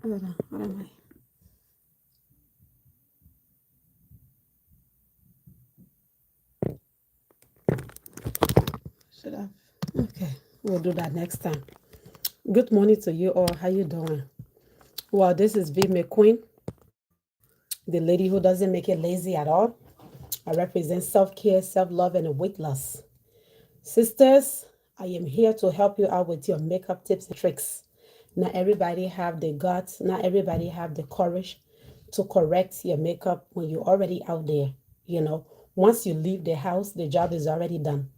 Hold on, what am I? Should have. Okay, we'll do that next time. Good morning to you all. How you doing? Well, this is V McQueen, the lady who doesn't make it lazy at all. I represent self-care, self-love, and weight loss. Sisters, I am here to help you out with your makeup tips and tricks. Not everybody have the guts, not everybody have the courage to correct your makeup when you're already out there. You know, once you leave the house, the job is already done.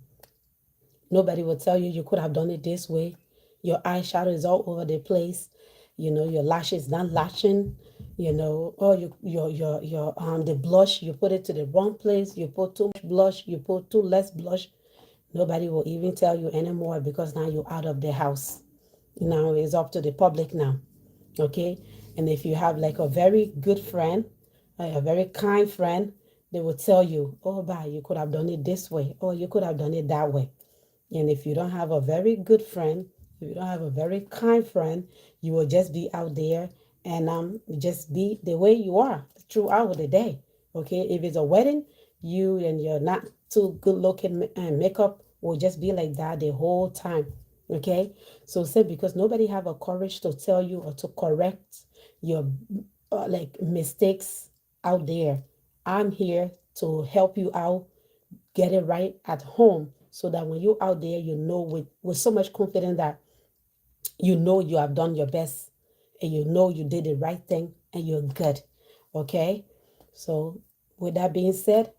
Nobody will tell you you could have done it this way. Your eyeshadow is all over the place. You know, your lashes not lashing. You know, or your the blush, you put it to the wrong place. You put too much blush, you put too less blush. Nobody will even tell you anymore because now you're out of the house. Now it's up to the public now. Okay? And if you have like a very good friend, a very kind friend, they will tell you, oh, you could have done it this way, or you could have done it that way. And if you don't have a very good friend, if you don't have a very kind friend, you will just be out there and just be the way you are throughout the day. Okay, if it's a wedding, you and your not too good looking makeup will just be like that the whole time. Okay, so say because nobody have a courage to tell you or to correct your like mistakes out there. I'm here to help you out, get it right at home, so that when you're out there, you know with so much confidence that you know you have done your best and you know you did the right thing and you're good. Okay, so with that being said,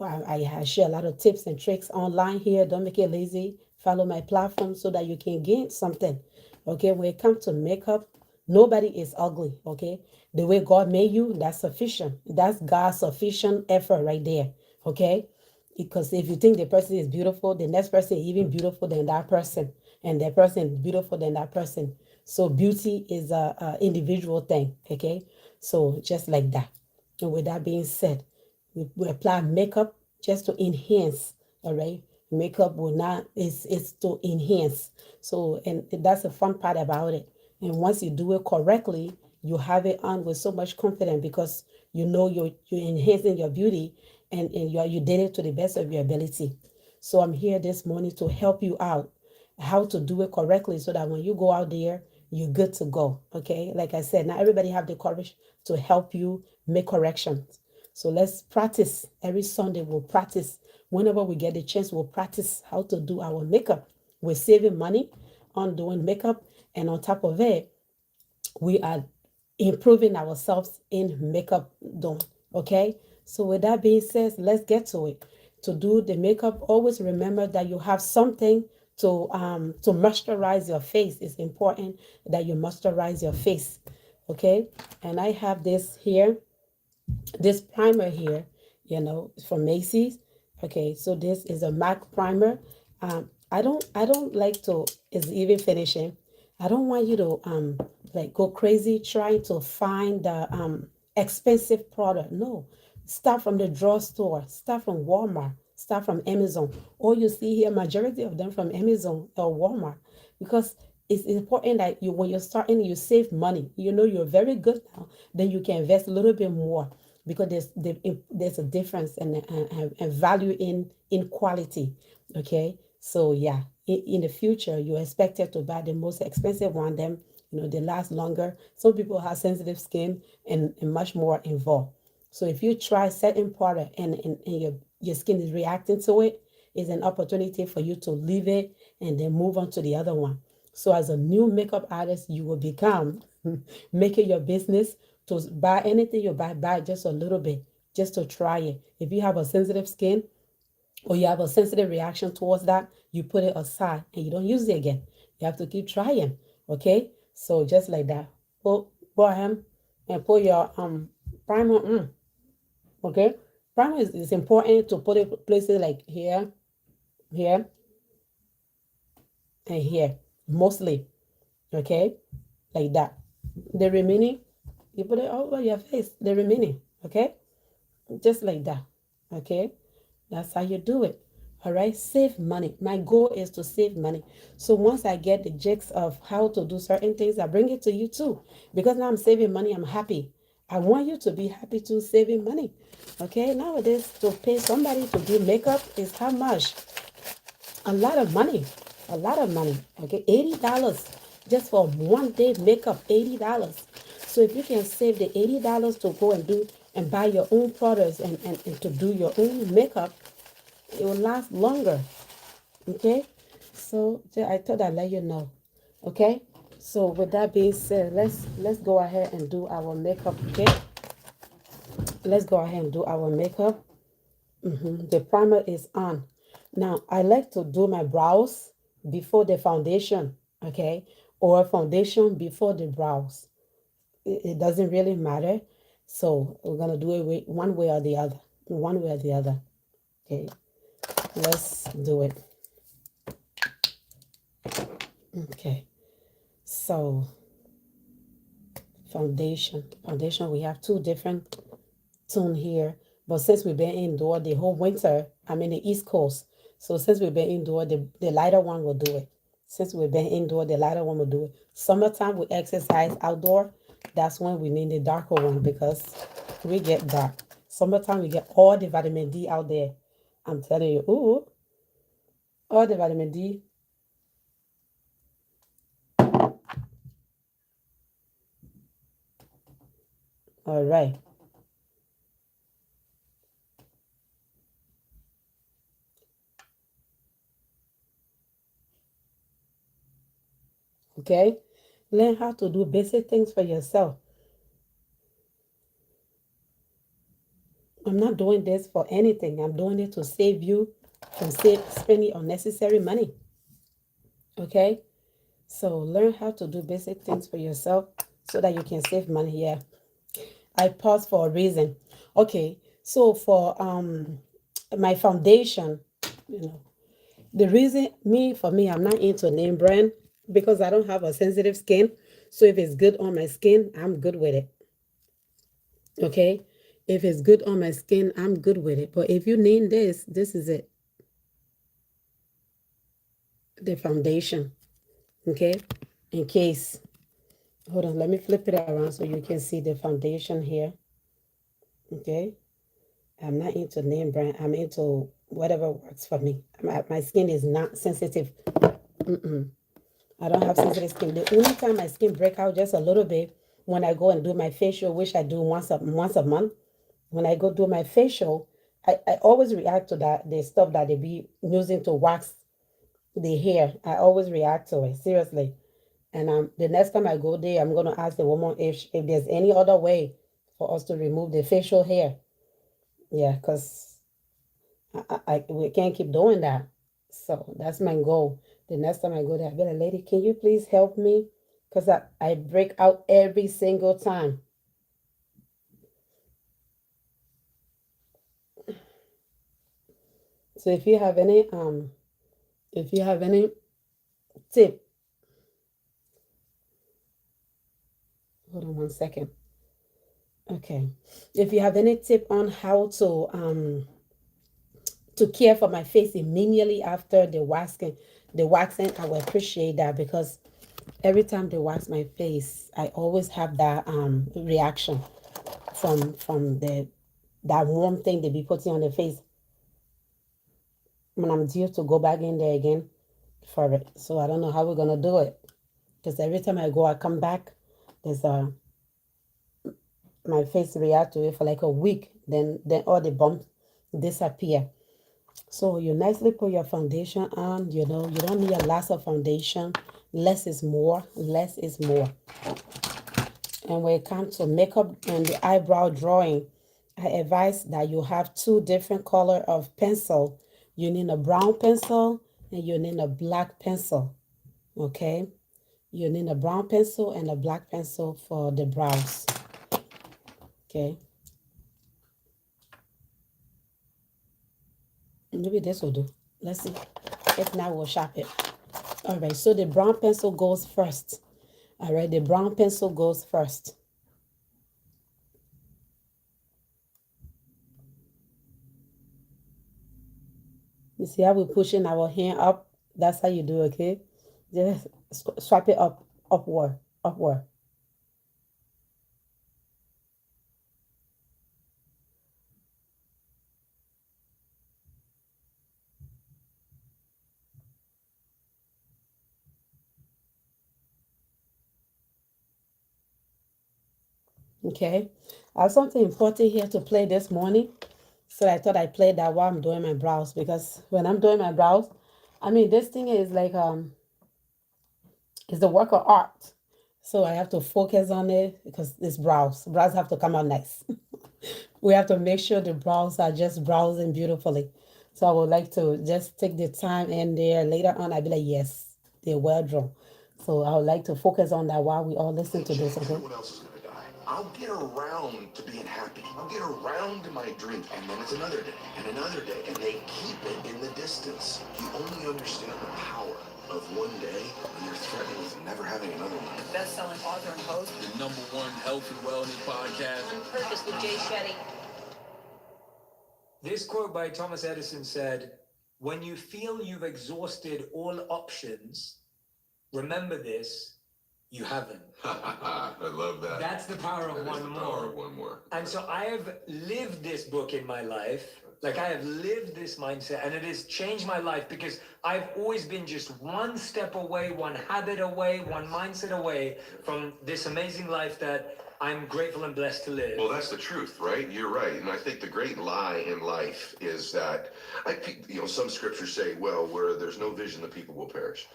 I share a lot of tips and tricks online here. Don't make it lazy. Follow my platform so that you can gain something. Okay, when it comes to makeup, nobody is ugly. Okay, the way God made you, that's sufficient. That's God's sufficient effort right there. Okay, because if you think the person is beautiful, the next person is even beautiful than that person, and that person is beautiful than that person. So beauty is a individual thing. Okay, so just like that. And with that being said, we apply makeup just to enhance. All right, makeup will not it's to enhance. So and that's the fun part about it. And once you do it correctly, you have it on with so much confidence because you know you're enhancing your beauty, and you did it to the best of your ability. So I'm here this morning to help you out how to do it correctly so that when you go out there, you're good to go. Okay, like I said, not everybody have the courage to help you make corrections. So let's practice. Every Sunday we'll practice. Whenever we get the chance, we'll practice how to do our makeup. We're saving money on doing makeup, and on top of it, we are improving ourselves in makeup done. Okay, so with that being said, let's get to it. To do the makeup, always remember that you have something to moisturize your face. It's important that you moisturize your face. Okay, and I have this here, this primer here, from Macy's. Okay, so this is a MAC primer. I don't like to is even finishing. I don't want you to like go crazy trying to find the expensive product. No, start from the drugstore, start from Walmart, start from Amazon. All you see here, majority of them from Amazon or Walmart, because it's important that you when you're starting, you save money. You know you're very good now, then you can invest a little bit more because there's a difference and value in quality. Okay, so yeah, in the future you're expected to buy the most expensive one. Them, they last longer. Some people have sensitive skin and much more involved. So if you try certain product and your skin is reacting to it, it's an opportunity for you to leave it and then move on to the other one. So as a new makeup artist, you will become make it your business to buy anything you buy just a little bit, just to try it. If you have a sensitive skin or you have a sensitive reaction towards that, you put it aside and you don't use it again. You have to keep trying. Okay? So just like that. Go ahead and put your primer on. Okay? Primer is important to put it places like here, here, and here. Mostly. Okay? Like that. The remaining, you put it all over your face. The remaining. Okay? Just like that. Okay? That's how you do it. All right, save money. My goal is to save money. So once I get the jigs of how to do certain things, I bring it to you too. Because now I'm saving money, I'm happy. I want you to be happy too, saving money. Okay, nowadays to pay somebody to do makeup is how much? A lot of money. A lot of money. Okay, $80 just for one day makeup, $80. So if you can save the $80 to go and do and buy your own products and to do your own makeup, it will last longer. Okay, so I thought I'd let you know. Okay, so with that being said, let's go ahead and do our makeup. Okay, let's go ahead and do our makeup. The primer is on. Now I like to do my brows before the foundation. Okay, or foundation before the brows. It doesn't really matter. So we're gonna do it one way or the other. One way or the other. Okay, let's do it. Okay, so foundation, we have two different tone here, but since we've been indoor the whole winter, I'm in the East Coast, so since we've been indoor, the lighter one will do it. Since we've been indoor, the lighter one will do it. Summertime we exercise outdoor, that's when we need the darker one because we get dark. Summertime we get all the vitamin D out there. I'm telling you, ooh, all the vitamin D. All right. Okay, learn how to do basic things for yourself. I'm not doing this for anything. I'm doing it to save you from spending unnecessary money. Okay, so learn how to do basic things for yourself so that you can save money. Yeah, I pause for a reason. Okay, so for my foundation, you know, the reason for me, I'm not into name brand because I don't have a sensitive skin. So if it's good on my skin, I'm good with it. Okay, if it's good on my skin, I'm good with it. But if you name this is it, the foundation. Okay, in case, hold on, let me flip it around so you can see the foundation here. Okay, I'm not into name brand, I'm into whatever works for me. My skin is not sensitive. I don't have sensitive skin. The only time my skin break out just a little bit when I go and do my facial, which I do once a month. When I go do my facial, I always react to that the stuff that they be using to wax the hair. I always react to it, seriously. And the next time I go there, I'm gonna ask the woman if there's any other way for us to remove the facial hair. Yeah, because we can't keep doing that. So that's my goal. The next time I go there, I'll be like, lady, can you please help me? Because I break out every single time. So if you have any tip, hold on one second. Okay. If you have any tip on how to care for my face immediately after the waxing, I will appreciate that because every time they wax my face, I always have that reaction from the that warm thing they be putting on the face when I'm due to go back in there again for it. So I don't know how we're gonna do it because every time I go, I come back, there's a my face react to it for like a week. Then all the bumps disappear. So you nicely put your foundation on. You know, you don't need a lot of foundation. Less is more. Less is more. And when it comes to makeup and the eyebrow drawing, I advise that you have two different color of pencil. You need a brown pencil and you need a black pencil. Okay? You need a brown pencil and a black pencil for the brows. Okay? Maybe this will do. Let's see. If not, we'll sharp it. All right, so the brown pencil goes first. All right, the brown pencil goes first. You see how we're pushing our hand up? That's how you do, okay? Just swipe it up, upward, upward. Okay. I have something important here to play this morning. So I thought I'd play that while I'm doing my brows, because when I'm doing my brows, I mean, this thing is like it's the work of art. So I have to focus on it because it's brows. Brows have to come out nice. We have to make sure the brows are just browsing beautifully. So I would like to just take the time in there. Later on, I'll be like, yes, they're well drawn. So I would like to focus on that while we all listen to this, okay? Everyone else is gonna die. I'll get around to being happy. I'll get around to my drink, and then it's another day, and they keep it in the distance. You only understand the power of one day when you're threatened with never having another one. Best-selling author and host. The #1 health and wellness podcast. On Purpose with Jay Shetty. This quote by Thomas Edison said, "When you feel you've exhausted all options, remember this, you haven't." I love that. That's the power of one more. One more. And so I have lived this book in my life. Like I have lived this mindset, and it has changed my life because I've always been just one step away, one habit away, one mindset away from this amazing life that I'm grateful and blessed to live. Well, that's the truth, right? You're right. And I think the great lie in life is that, some scriptures say, well, where there's no vision, the people will perish.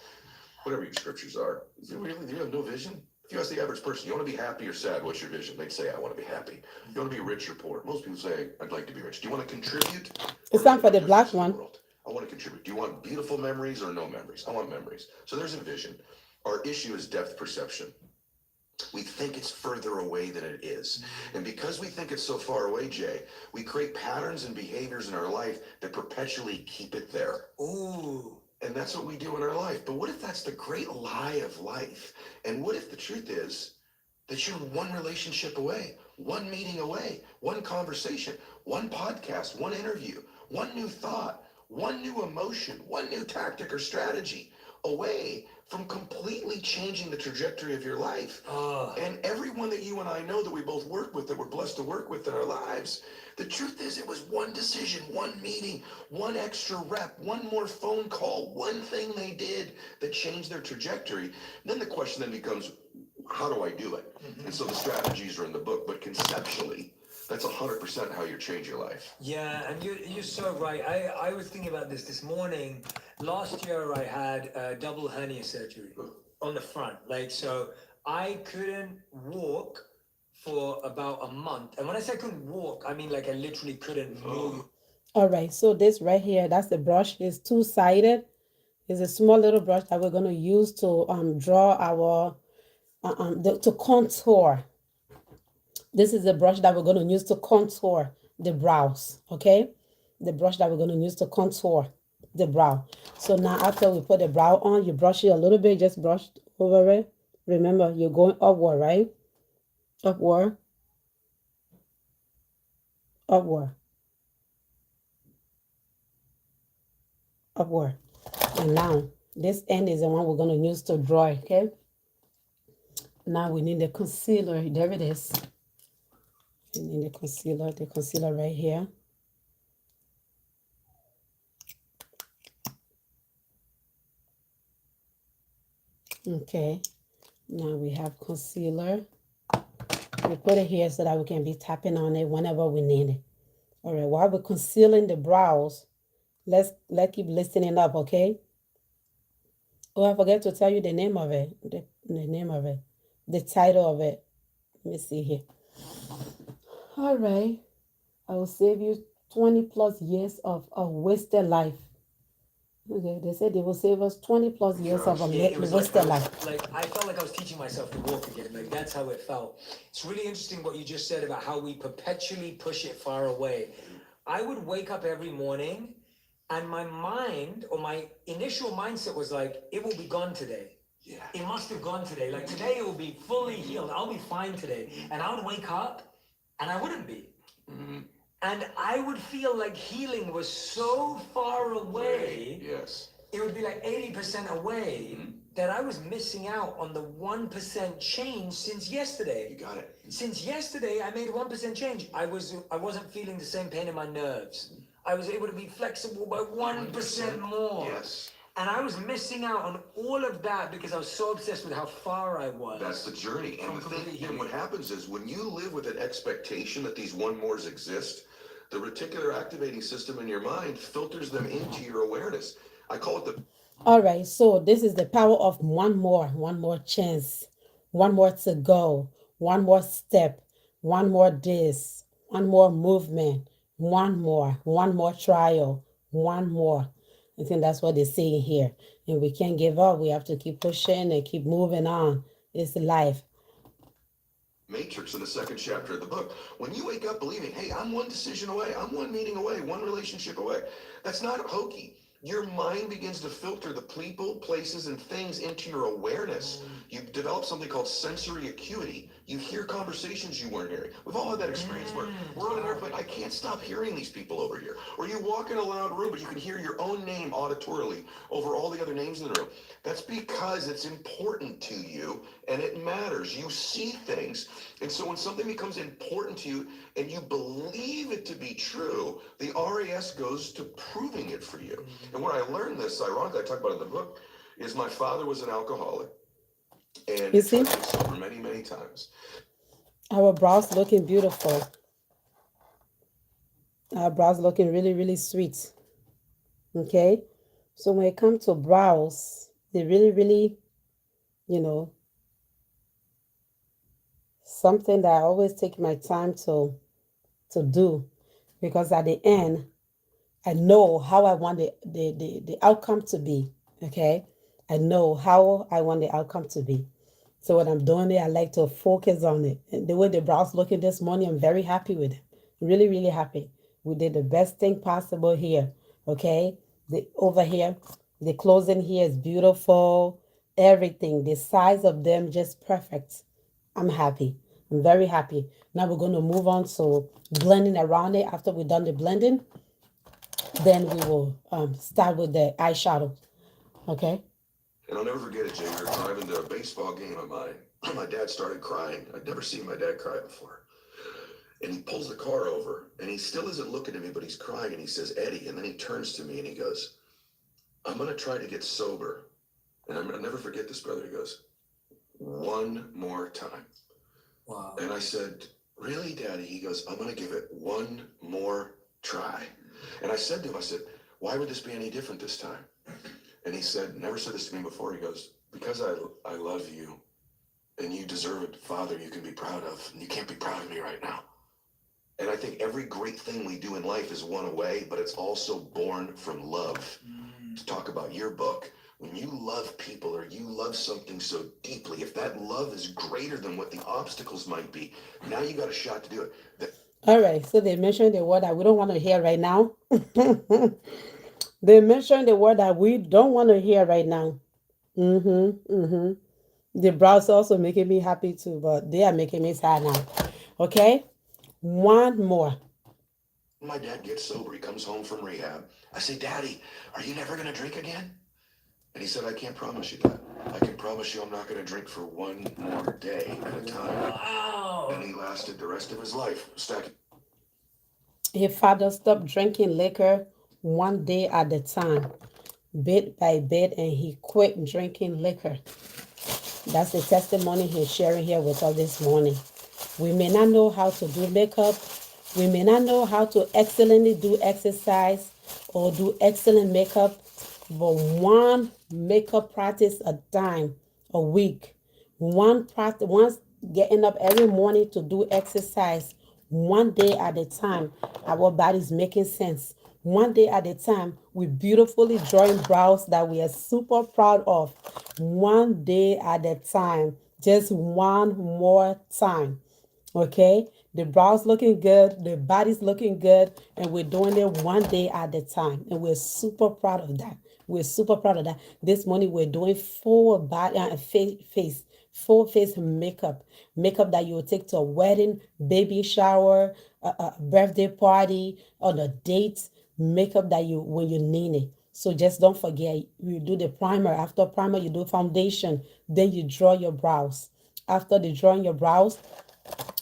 Whatever your scriptures are. Really? Do you have no vision? If you ask the average person, you want to be happy or sad? What's your vision? They'd say, I want to be happy. You want to be rich or poor? Most people say, I'd like to be rich. Do you want to contribute? It's time for the black one. I want to contribute. Do you want beautiful memories or no memories? I want memories. So there's a vision. Our issue is depth perception. We think it's further away than it is. And because we think it's so far away, Jay, we create patterns and behaviors in our life that perpetually keep it there. Ooh. And that's what we do in our life. But what if that's the great lie of life? And what if the truth is that you're one relationship away, one meeting away, one conversation, one podcast, one interview, one new thought, one new emotion, one new tactic or strategy away from completely changing the trajectory of your life? And everyone that you and I know that we both work with, that we're blessed to work with in our lives, the truth is it was one decision, one meeting, one extra rep, one more phone call, one thing they did that changed their trajectory. And then the question then becomes, how do I do it? And so the strategies are in the book, but conceptually, that's 100% how you change your life. Yeah, and you're so right. I was thinking about this morning. Last year I had double hernia surgery on the front. So I couldn't walk for about a month. And when I say I couldn't walk, I mean I literally couldn't move. All right, so this right here, that's the brush. It's two-sided. It's a small little brush that we're going to use to draw our, to contour. This is the brush that we're going to use to contour the brows, okay? The brush that we're going to use to contour the brow. So now after we put the brow on, you brush it a little bit, just brush over it. Remember, you're going upward, right? Upward. Upward. Upward. And now, this end is the one we're going to use to draw, okay? Now we need the concealer. There it is. We need the concealer right here. Okay, now we have concealer. We put it here so that we can be tapping on it whenever we need it. All right, while we're concealing the brows, let's keep listening up, okay? Oh, I forgot to tell you the name of it. The name of it. The title of it. Let me see here. All right. I will save you 20 plus years of wasted life. Okay, they said they will save us 20 plus years of a wasted life. I felt like I was teaching myself to walk again. That's how it felt. It's really interesting what you just said about how we perpetually push it far away. I would wake up every morning and my mind, or my initial mindset was it will be gone today. Yeah. It must have gone today. Today it will be fully healed. I'll be fine today. And I would wake up and I wouldn't be. And I would feel like healing was so far away. Yes. It would be like 80% away that I was missing out on the 1% change since yesterday. You got it. Since yesterday, I made 1% change. I wasn't feeling the same pain in my nerves. I was able to be flexible by 1% more. Yes. And I was missing out on all of that because I was so obsessed with how far I was. That's the journey. And the thing, Completely. and what happens is when you live with an expectation that these one mores exist, the reticular activating system in your mind filters them into your awareness. I call it the All right, so this is the power of one more chance, one more to go, one more step, one more this, one more movement, one more trial, one more. I think that's what they're saying here. And we can't give up. We have to keep pushing and keep moving on. It's life. matrix in the second chapter of the book. When you wake up believing, hey, I'm one decision away, I'm one meeting away, one relationship away, that's not hokey. Your mind begins to filter the people, places, and things into your awareness. You develop something called sensory acuity. You hear conversations you weren't hearing. We've all had that experience where we're on an airplane, I can't stop hearing these people over here. Or you walk in a loud room, but you can hear your own name auditorily over all the other names in the room. That's because it's important to you and it matters. You see things. And so when something becomes important to you and you believe it to be true, the RAS goes to proving it for you. And where I learned this, ironically, I talk about it in the book, is my father was an alcoholic. And You he tried see? to get sober many, many times. Our brows looking beautiful. Our brows looking really, really sweet. Okay? So when it comes to brows, they really, really, you know, something that I always take my time to do, because at the end I know how I want the outcome to be. Okay, I know how I want the outcome to be. So when I'm doing it, I like to focus on it. And the way the brows looking this morning, I'm very happy with it. Really, really happy. We did the best thing possible here. Okay, the over here, the closing here is beautiful. Everything, the size of them just perfect. I'm happy. I'm very happy. Now we're going to move on to blending around it. After we're done the blending, then we will start with the eyeshadow. Okay. And I'll never forget it, Jay. We were driving to a baseball game of mine. My dad started crying. I'd never seen my dad cry before. And he pulls the car over, and he still isn't looking at me, but he's crying, and he says, Eddie. And then he turns to me, and he goes, I'm going to try to get sober. And I'll never forget this, brother. He goes, one more time. Wow. And I said, really, Daddy? He goes, I'm going to give it one more try. And I said to him, I said, why would this be any different this time? And he said, never said this to me before. He goes, because I love you and you deserve a father you can be proud of. And you can't be proud of me right now. And I think every great thing we do in life is one away, but it's also born from love. To talk about your book, when you love people or you love something so deeply, if that love is greater than what the obstacles might be, now you got a shot to do it. All right. So they mentioned the word that we don't want to hear right now. They mentioned the word that we don't want to hear right now. The brows also making me happy too, but they are making me sad now. Okay. One more. My dad gets sober. He comes home from rehab. I say, Daddy, are you never going to drink again? And he said, I can't promise you that. I can promise you I'm not going to drink for one more day at a time. Wow. And he lasted the rest of his life stacking. His father stopped drinking liquor one day at a time, bit by bit, and he quit drinking liquor. That's the testimony he's sharing here with us this morning. We may not know how to do makeup. We may not know how to excellently do exercise or do excellent makeup, but one makeup practice a time a week, once getting up every morning to do exercise, one day at a time, our body's making sense. One day at a time, we beautifully drawing brows that we are super proud of. One day at a time, just one more time. Okay, the brows looking good, the body's looking good, and we're doing it one day at a time, and we're super proud of that. We're super proud of that. This morning we're doing full body face full face makeup, makeup that you will take to a wedding, baby shower, a birthday party, on a date, makeup that you when you need it. So just don't forget, you do the primer. After primer, you do foundation. Then you draw your brows. After the drawing your brows,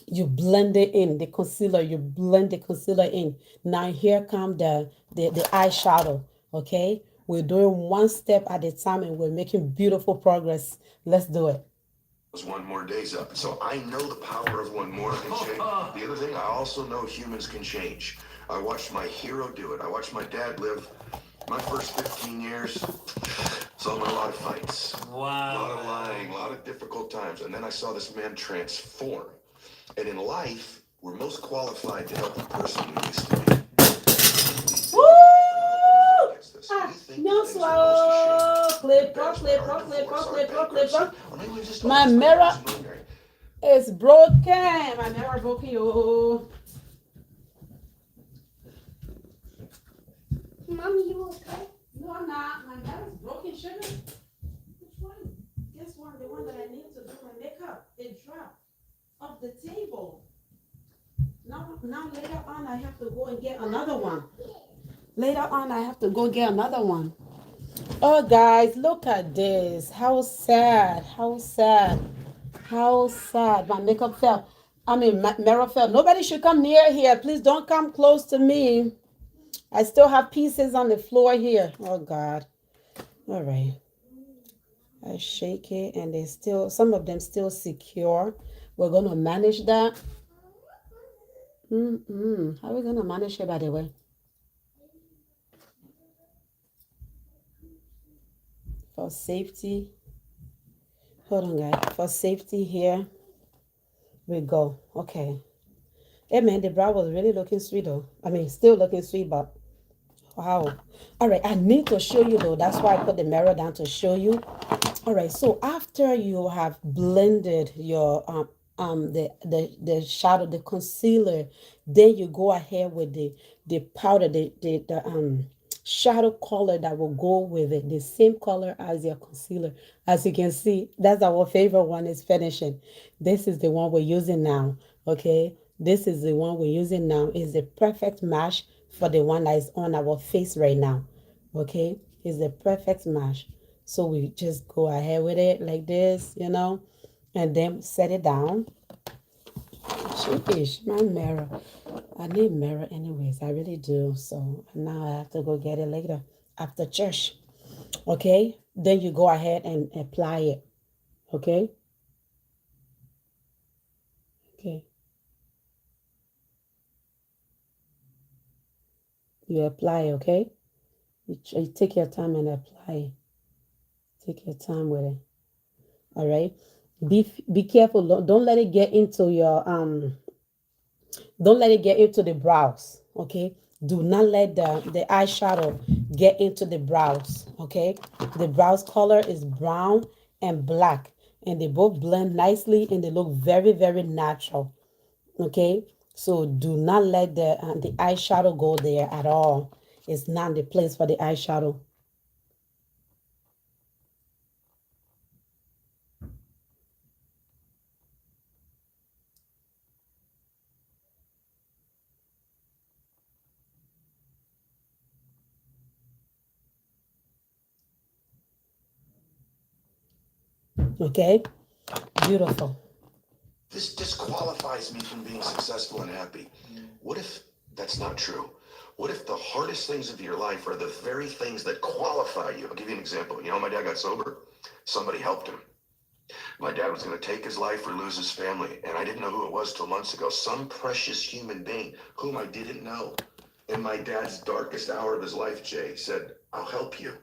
you blend it in the concealer. You blend the concealer in. Now here come the eyeshadow. Okay, we're doing one step at a time, and we're making beautiful progress. Let's do it. One more day's up. So I know the power of one more can change. The other thing, I also know humans can change. I watched my hero do it. I watched my dad live my first 15 years. Saw him in a lot of fights. Wow. A lot of lying, a lot of difficult times. And then I saw this man transform. And in life, we're most qualified to help the person we used to be. Woo! We think No things are most slow. Clip, ashamed. clip, Our clip, divorce, clip, our clip, bankruptcy, or maybe we just My always thought mirror it was ordinary. is broken. My mirror broken, yo. Mommy, you okay? No, I'm not. My mirror is broken, sugar. Which one? This one, the one that I need to do my makeup. It dropped off the table. Now later on, I have to go and get another one. Later on, I have to go get another one. Oh, guys, look at this. How sad. How sad. How sad. My makeup fell. I mean, my mirror fell. Nobody should come near here. Please don't come close to me. I still have pieces on the floor here. Oh, God. All right. I shake it, and they still, some of them still secure. We're going to manage that. How are we going to manage it, by the way? For safety. Hold on, guys. For safety here, we go. Okay. Hey, man, the brow was really looking sweet, though. I mean, still looking sweet, but wow. All right, I need to show you, though. That's why I put the mirror down to show you. All right, so after you have blended your the shadow, the concealer, then you go ahead with the powder, the shadow color that will go with it, the same color as your concealer. As you can see, that's our favorite one, is finishing. This is the one we're using now. Okay, this is the one we're using now. Is the perfect match for the one that is on our face right now. Okay, is the perfect match. So we just go ahead with it like this, you know, and then set it down. Sheepish, my mirror. I need mirror anyways. I really do. So now I have to go get it later after church. Okay. Then you go ahead and apply it. Okay. Okay. You apply, okay? You take your time and apply. Take your time with it. All right. Be careful. Don't let it get into your don't let it get into the brows. Okay. Do not let the eyeshadow get into the brows. Okay. The brows color is brown and black, and they both blend nicely, and they look very, very natural. Okay. So do not let the eyeshadow go there at all. It's not the place for the eyeshadow. Okay. Beautiful. This disqualifies me from being successful and happy. What if that's not true? What if the hardest things of your life are the very things that qualify you? I'll give you an example. You know, my dad got sober. Somebody helped him. My dad was going to take his life or lose his family, and I didn't know who it was till months ago. Some precious human being whom I didn't know. In my dad's darkest hour of his life, Jay said, "I'll help you.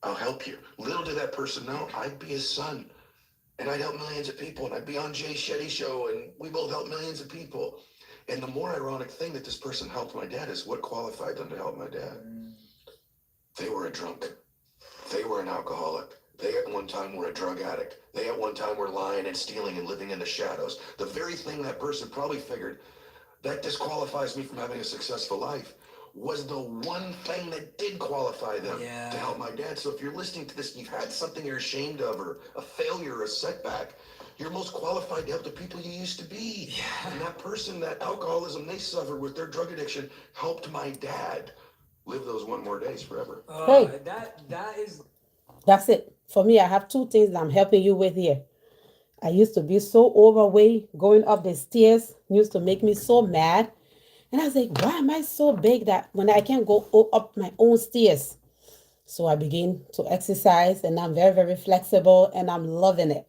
I'll help you." Little did that person know I'd be his son, and I'd help millions of people, and I'd be on Jay Shetty show, and we both help millions of people. And the more ironic thing that this person helped my dad is what qualified them to help my dad. They were a drunk. They were an alcoholic. They at one time were a drug addict. They at one time were lying and stealing and living in the shadows. The very thing that person probably figured that disqualifies me from having a successful life was the one thing that did qualify them to help my dad. So if you're listening to this and you've had something you're ashamed of, or a failure or a setback, You're most qualified to help the people you used to be. And that person, that alcoholism they suffered with their drug addiction, helped my dad live those one more days forever. Hey. That is That's it. For me, I have two things that I'm helping you with here. I used to be so overweight. Going up the stairs used to make me so mad. And I was like, why am I so big that when I can't go up my own stairs? So I begin to exercise and I'm very, very flexible and I'm loving it.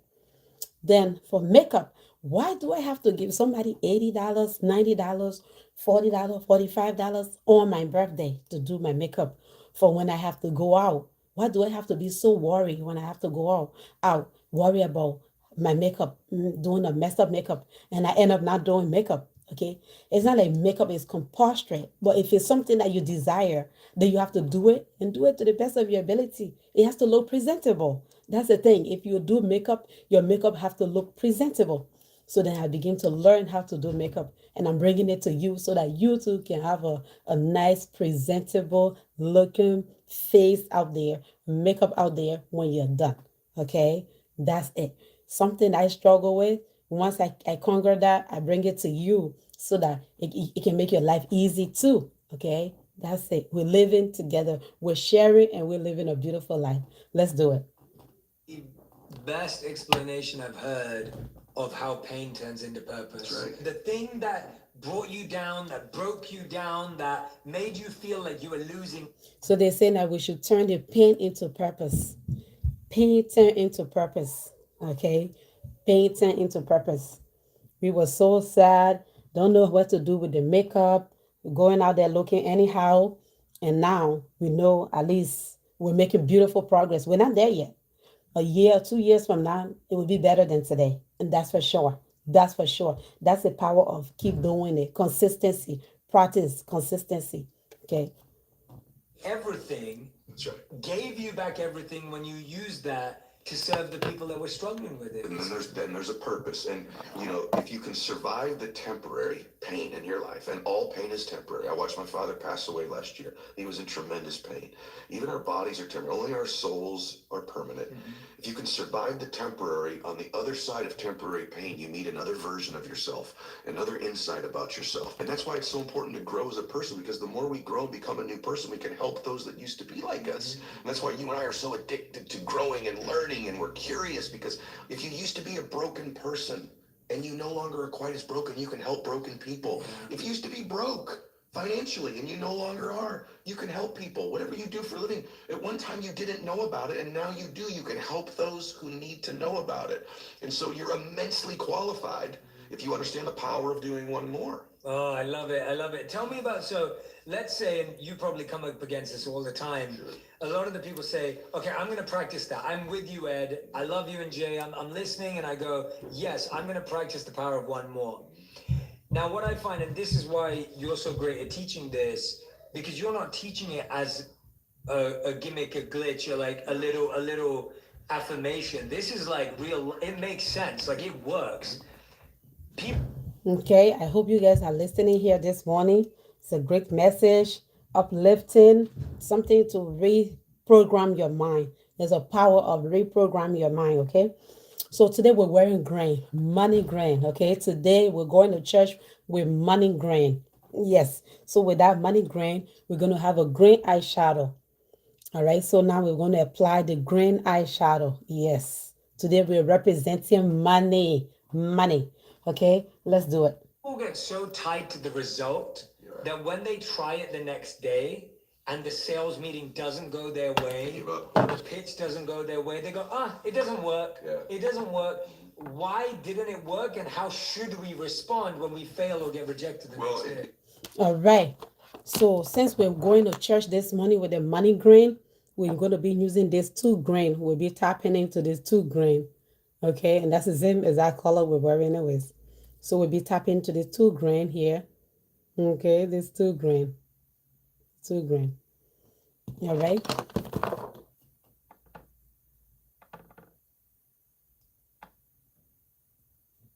Then for makeup, why do I have to give somebody $80, $90, $40, $45 on my birthday to do my makeup for when I have to go out? Why do I have to be so worried when I have to go out, worry about my makeup, doing a messed up makeup, and I end up not doing makeup? Okay, it's not like makeup is compulsory, but if it's something that you desire, then you have to do it and do it to the best of your ability. It has to look presentable. That's the thing. If you do makeup, your makeup have to look presentable. So then I begin to learn how to do makeup, and I'm bringing it to you so that you too can have a nice, presentable looking face out there, makeup out there when you're done. Okay, that's it. Something I struggle with. Once I conquer that, I bring it to you so that it can make your life easy too. Okay, that's it. We're living together, we're sharing, and we're living a beautiful life. Let's do it. the best explanation I've heard of how pain turns into purpose. That's right. The thing that brought you down, that broke you down, that made you feel like you were losing. So they're saying that we should turn the pain into purpose. Pain turn into purpose. Okay, pain turn into purpose. We were so sad, don't know what to do with the makeup, going out there looking anyhow. And now we know at least we're making beautiful progress. We're not there yet. A year or 2 years from now, it will be better than today. And that's for sure. That's for sure. That's the power of keep doing it. Consistency, practice, consistency. Okay. Everything, That's right. gave you back everything when you used that to serve the people that were struggling with it. And then there's a purpose. And if you can survive the temporary pain in your life, and all pain is temporary. I watched my father pass away last year. He was in tremendous pain. Even our bodies are temporary. Only our souls are permanent. If you can survive the temporary, on the other side of temporary pain, you meet another version of yourself, another insight about yourself. And that's why it's so important to grow as a person, because the more we grow and become a new person, we can help those that used to be like us. And that's why you and I are so addicted to growing and learning, and we're curious, because if you used to be a broken person and you no longer are quite as broken, you can help broken people. If you used to be broke financially and you no longer are, you can help people. Whatever you do for a living, at one time you didn't know about it, and now you do. You can help those who need to know about it. And so you're immensely qualified if you understand the power of doing one more. Oh, I love it. I love it. Tell me about, so let's say, and you probably come up against this all the time. A lot of the people say, okay, I'm going to practice that. I'm with you, Ed. I love you and Jay. I'm listening, and I go, yes, I'm going to practice the power of one more. Now, what I find, and this is why you're so great at teaching this, because you're not teaching it as a gimmick, a glitch, or like a little affirmation. This is like real. It makes sense. Like it works. People. Okay, I hope you guys are listening here this morning. It's a great message, uplifting, something to reprogram your mind. There's a power of reprogram your mind, okay? So today we're wearing green, money green, okay? Today we're going to church with money green. Yes, so with that money green, we're going to have a green eyeshadow. All right, so now we're going to apply the green eyeshadow. Yes, today we're representing money, money. Okay, let's do it. People get so tied to the result that when they try it the next day and the sales meeting doesn't go their way, the pitch doesn't go their way, they go, it doesn't work. It doesn't work. Why didn't it work, and how should we respond when we fail or get rejected the next day? All right. So since we're going to church this morning with the money grain, we're going to be using this 2 grain. We'll be tapping into this 2 grain. Okay, and that's the same exact color we're wearing anyways. So we'll be tapping into this 2 grain here. Okay, this 2 grain. 2 grain. All right.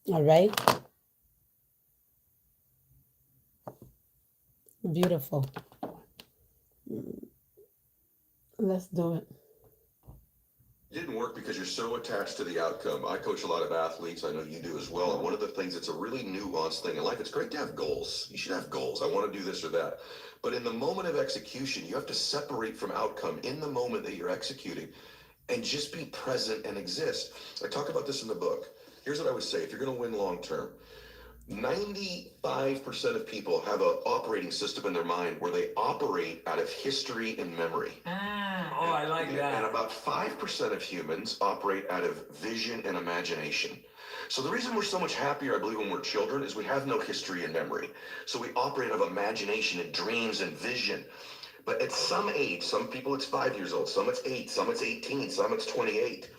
All right. Beautiful. Let's do it. didn't work because you're so attached to the outcome. I coach a lot of athletes. I know you do as well. And one of the things that's a really nuanced thing in life, it's great to have goals. You should have goals. I want to do this or that. But in the moment of execution, you have to separate from outcome in the moment that you're executing and just be present and exist. I talk about this in the book. Here's what I would say. If you're going to win long term, 95% of people have an operating system in their mind where they operate out of history and memory. Oh, I like that. And about 5% of humans operate out of vision and imagination. So the reason we're so much happier, I believe, when we're children is we have no history and memory. So we operate out of imagination and dreams and vision. But at some age, some people it's 5 years old, some it's 8, some it's 18, some it's 28.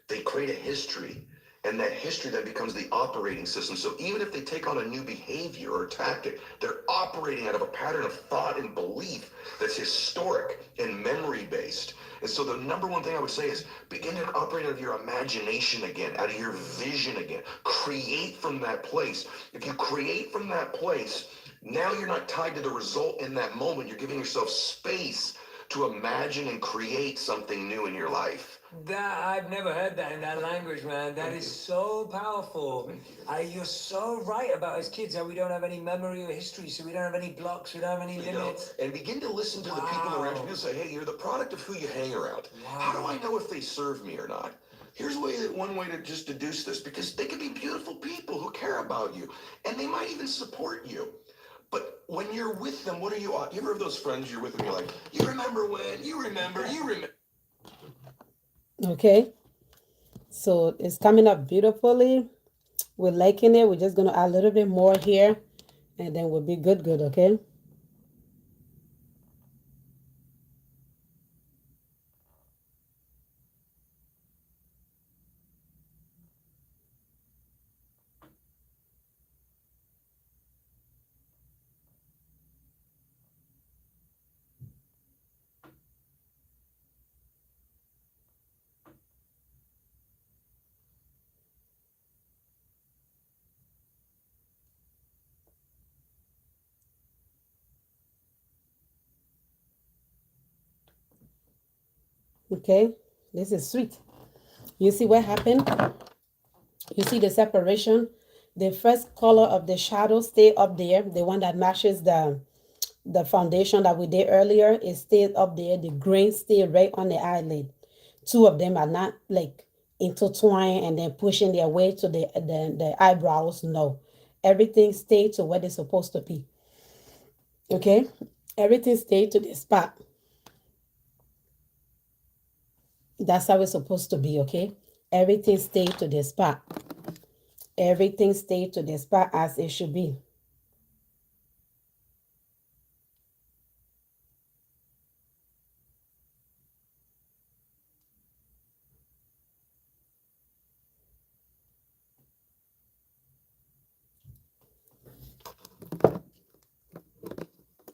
They create a history. And that history then becomes the operating system. So even if they take on a new behavior or tactic, they're operating out of a pattern of thought and belief that's historic and memory based. And so the number one thing I would say is begin to operate out of your imagination again, out of your vision again. Create from that place. If you create from that place, now you're not tied to the result in that moment. You're giving yourself space to imagine and create something new in your life. That I've never heard that in that language, man. That is so powerful. You're so right about as kids how we don't have any memory or history, so we don't have any blocks, we don't have any limits. And begin to listen to the people around you. People say, hey, you're the product of who you hang around. How do I know if they serve me or not? Here's one way to just deduce this, because they could be beautiful people who care about you, and they might even support you. But when you're with them, what are you ever have those friends you're with and you're like, you remember when, you remember. Okay, so it's coming up beautifully. We're liking it. We're just going to add a little bit more here, and then we'll be good, okay? Okay, this is sweet. You see what happened? You see the separation? The first color of the shadow stay up there, the one that matches the foundation that we did earlier. It stayed up there. The grain stayed right on the eyelid. Two of them are not like intertwined and then pushing their way to the eyebrows. No, everything stayed to where they're supposed to be. Okay, everything stayed to the spot. That's how it's supposed to be, okay? Everything stayed to the spot. Everything stayed to the spot as it should be.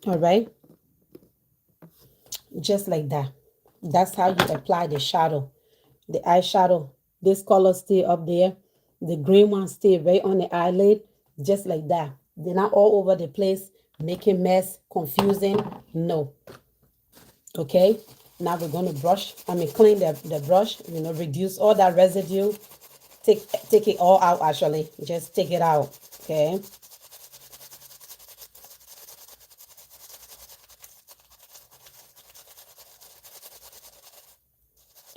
All right? Just like that. That's how you apply the shadow. The eyeshadow. This color stay up there. The green one stay right on the eyelid. Just like that. They're not all over the place, making mess, confusing. No. Okay? Now we're going to clean the brush, reduce all that residue. Take it all out, actually. Just take it out. Okay?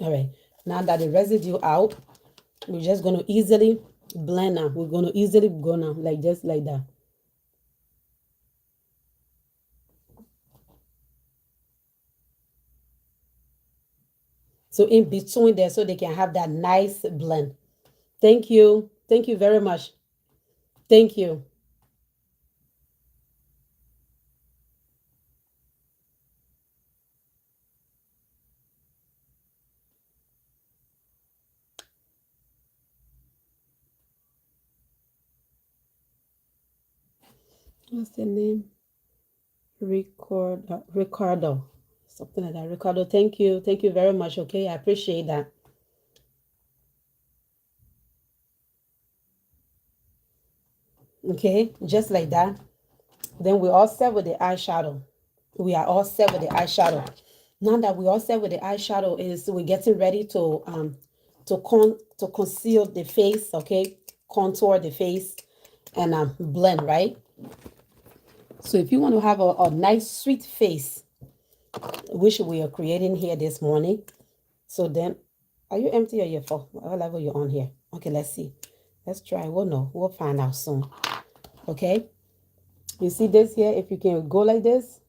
All right, now that the residue out, we're just going to easily blend now. We're going to easily go now, like just like that. So in between there, so they can have that nice blend. Thank you. Thank you very much. Thank you. What's the name? Ricardo. Something like that. Ricardo, thank you. Thank you very much. Okay, I appreciate that. Okay, just like that. Then we're all set with the eyeshadow. We are all set with the eyeshadow. Now that we all set with the eyeshadow, is we're getting ready to conceal the face, okay? Contour the face and blend, right? So if you want to have a nice sweet face, which we are creating here this morning, so then, are you empty or you're full? What level you're on here? Okay, let's see. Let's try. We'll know. We'll find out soon. Okay. You see this here? If you can go like this.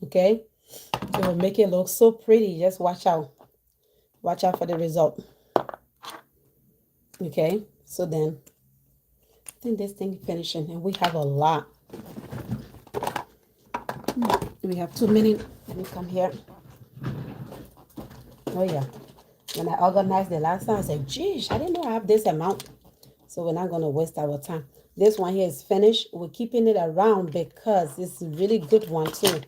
Okay. It will make it look so pretty. Just watch out. Watch out for the result. Okay. So then, I think this thing is finishing. And we have a lot. We have too many. Let me come here. Oh, yeah. When I organized the last time, I said, geez, I didn't know I have this amount. So we're not going to waste our time. This one here is finished. We're keeping it around because it's a really good one too.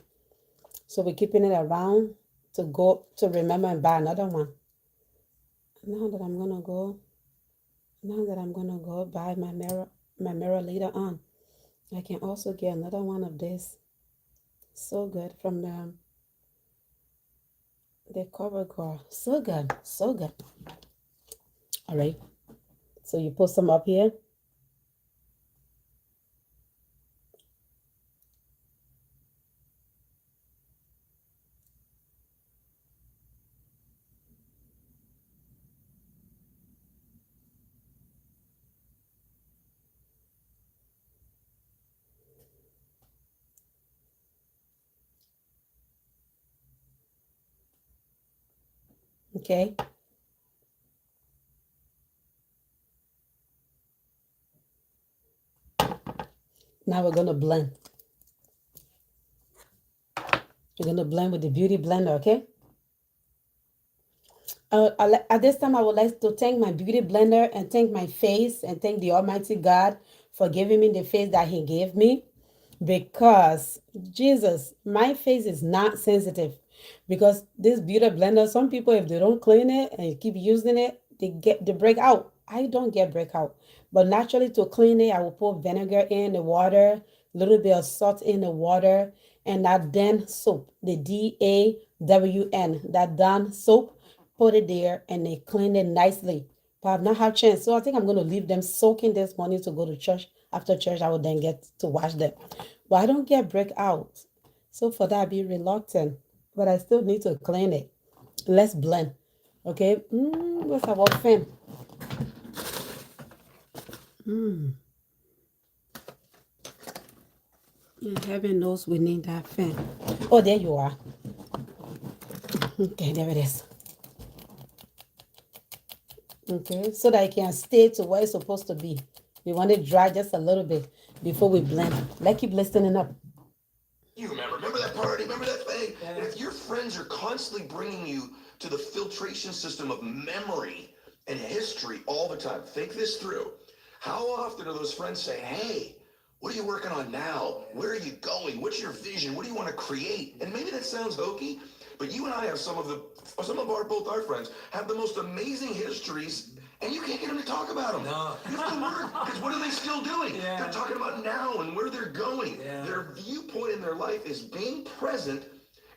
So we're keeping it around to go to remember and buy another one. Now that I'm going to go buy my mirror later on, I can also get another one of this. So good from the CoverGirl. So good. So good. All right. So you put some up here. Okay. Now we're going to blend. We're going to blend with the Beauty Blender, okay? At this time, I would like to thank my Beauty Blender and thank my face and thank the Almighty God for giving me the face that He gave me. Because, Jesus, my face is not sensitive. Because this Beauty Blender, some people, if they don't clean it and keep using it, they break out. I don't get breakout. But naturally, to clean it, I will put vinegar in the water, a little bit of salt in the water, and that Dawn soap, the DAWN, that Dawn soap, put it there, and they clean it nicely. But I've not had chance, so I think I'm going to leave them soaking this morning to go to church. After church, I will then get to wash them. But I don't get breakout. So for that, I'd be reluctant. But I still need to clean it. Let's blend. Okay? What's our fan? Heaven knows we need that fan. Oh, there you are. Okay, there it is. Okay, so that it can stay to where it's supposed to be. We want it dry just a little bit before we blend. Let's keep listening up. You remember that party, remember that thing? And if your friends are constantly bringing you to the filtration system of memory and history all the time, think this through. How often are those friends saying, hey, what are you working on now? Where are you going? What's your vision? What do you want to create? And maybe that sounds hokey, but you and I have both our friends have the most amazing histories, and you can't get them to talk about them. No. You have to work, because what are they still doing? Yeah. They're talking about now and where they're going. Yeah. Their viewpoint in their life is being present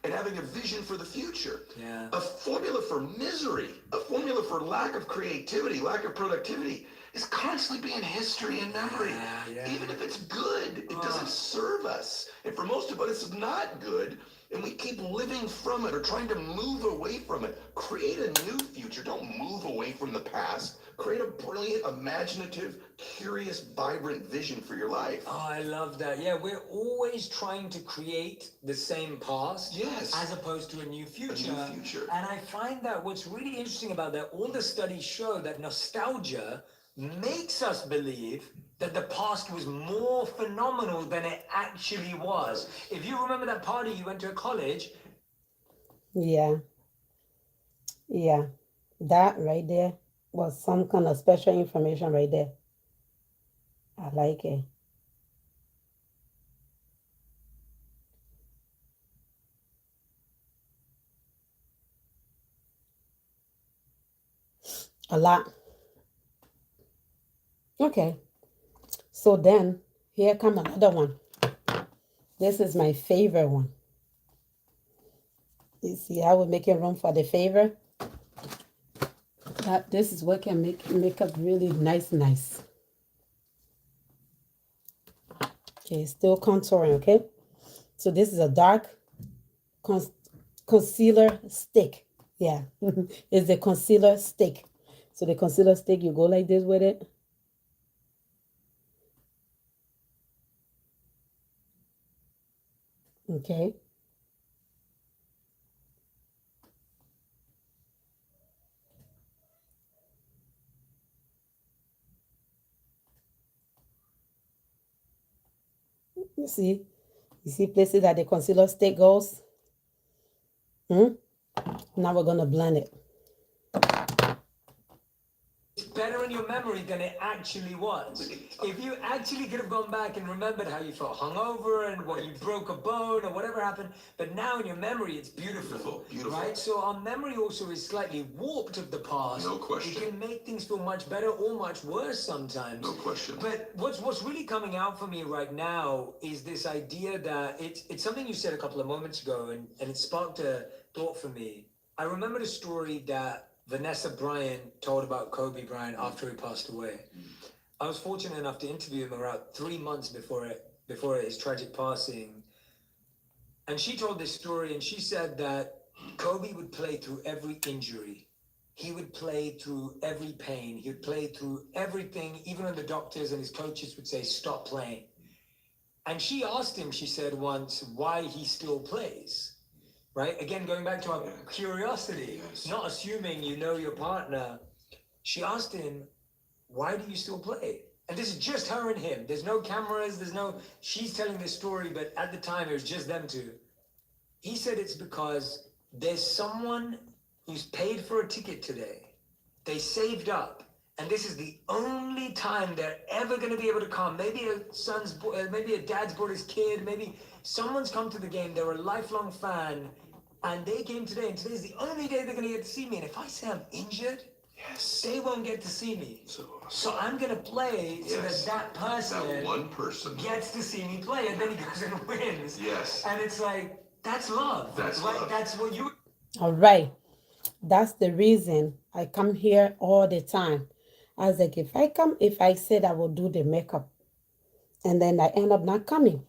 and having a vision for the future. Yeah. A formula for misery, a formula for lack of creativity, lack of productivity, is constantly being history and memory. Yeah. Even if it's good, it doesn't serve us. And for most of us, it's not good. And we keep living from it or trying to move away from it. Create a new future. Don't move away from the past. Create a brilliant, imaginative, curious, vibrant vision for your life. Oh, I love that. Yeah, we're always trying to create the same past. Yes. As opposed to a new future. A new future. And I find that what's really interesting about that, all the studies show that nostalgia makes us believe that the past was more phenomenal than it actually was. If you remember that party you went to at college. Yeah. Yeah. That right there was some kind of special information right there. I like it. A lot. Okay. So then, here come another one. This is my favorite one. You see how we're making room for the favor? This is what can make makeup really nice. Okay, still contouring, okay? So this is a dark concealer stick. Yeah, it's a concealer stick. So the concealer stick, you go like this with it. Okay. You see places that the concealer stick goes. Now we're gonna blend it. It's better in your memory than it actually was. If you actually could have gone back and remembered how you felt hungover and what you broke a bone or whatever happened, but now in your memory it's beautiful. Beautiful. Right? So our memory also is slightly warped of the past. No question. It can make things feel much better or much worse sometimes. No question. But what's really coming out for me right now is this idea that it's something you said a couple of moments ago, and it sparked a thought for me. I remembered a story that Vanessa Bryant told about Kobe Bryant after he passed away. I was fortunate enough to interview him around 3 months before his tragic passing. And she told this story, and she said that Kobe would play through every injury. He would play through every pain. He would play through everything, even when the doctors and his coaches would say, stop playing. And she asked him, she said once, why he still plays. Right? Again, going back to our curiosity, not assuming you know your partner. She asked him, why do you still play? And this is just her and him. There's no cameras, she's telling this story, but at the time it was just them two. He said it's because there's someone who's paid for a ticket today. They saved up. And this is the only time they're ever going to be able to come. Maybe maybe a dad's brought his kid, maybe someone's come to the game. They're a lifelong fan, and they came today, and today's the only day they're going to get to see me. And if I say I'm injured, they won't get to see me. So I'm going to play so that person, that one person, gets to see me play, and then he goes and wins. Yes. And it's like, that's love. That's like, love. That's what you... All right. That's the reason I come here all the time. I was like, if I said I will do the makeup and then I end up not coming,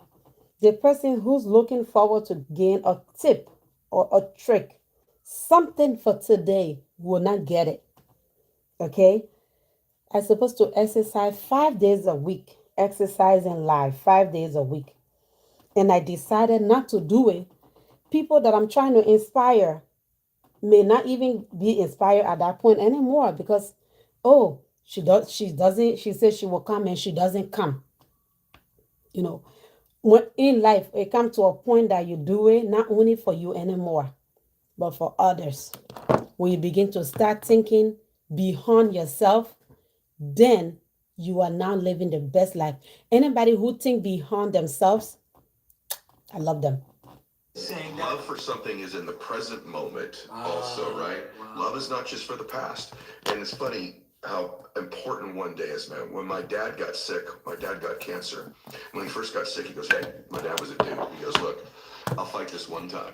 the person who's looking forward to gain a tip or a trick, something for today, will not get it. Okay? I'm supposed to exercise 5 days a week, exercising live 5 days a week. And I decided not to do it. People that I'm trying to inspire may not even be inspired at that point anymore because, she says she will come and she doesn't come. You know, when in life, it comes to a point that you do it not only for you anymore, but for others. When you begin to start thinking beyond yourself, then you are now living the best life. Anybody who think beyond themselves, I love them. Love for something is in the present moment also, right? Wow. Love is not just for the past. And it's funny how important one day is, man. When my dad got sick, my dad got cancer. When he first got sick, he goes, hey, my dad was a dude. He goes, look, I'll fight this one time.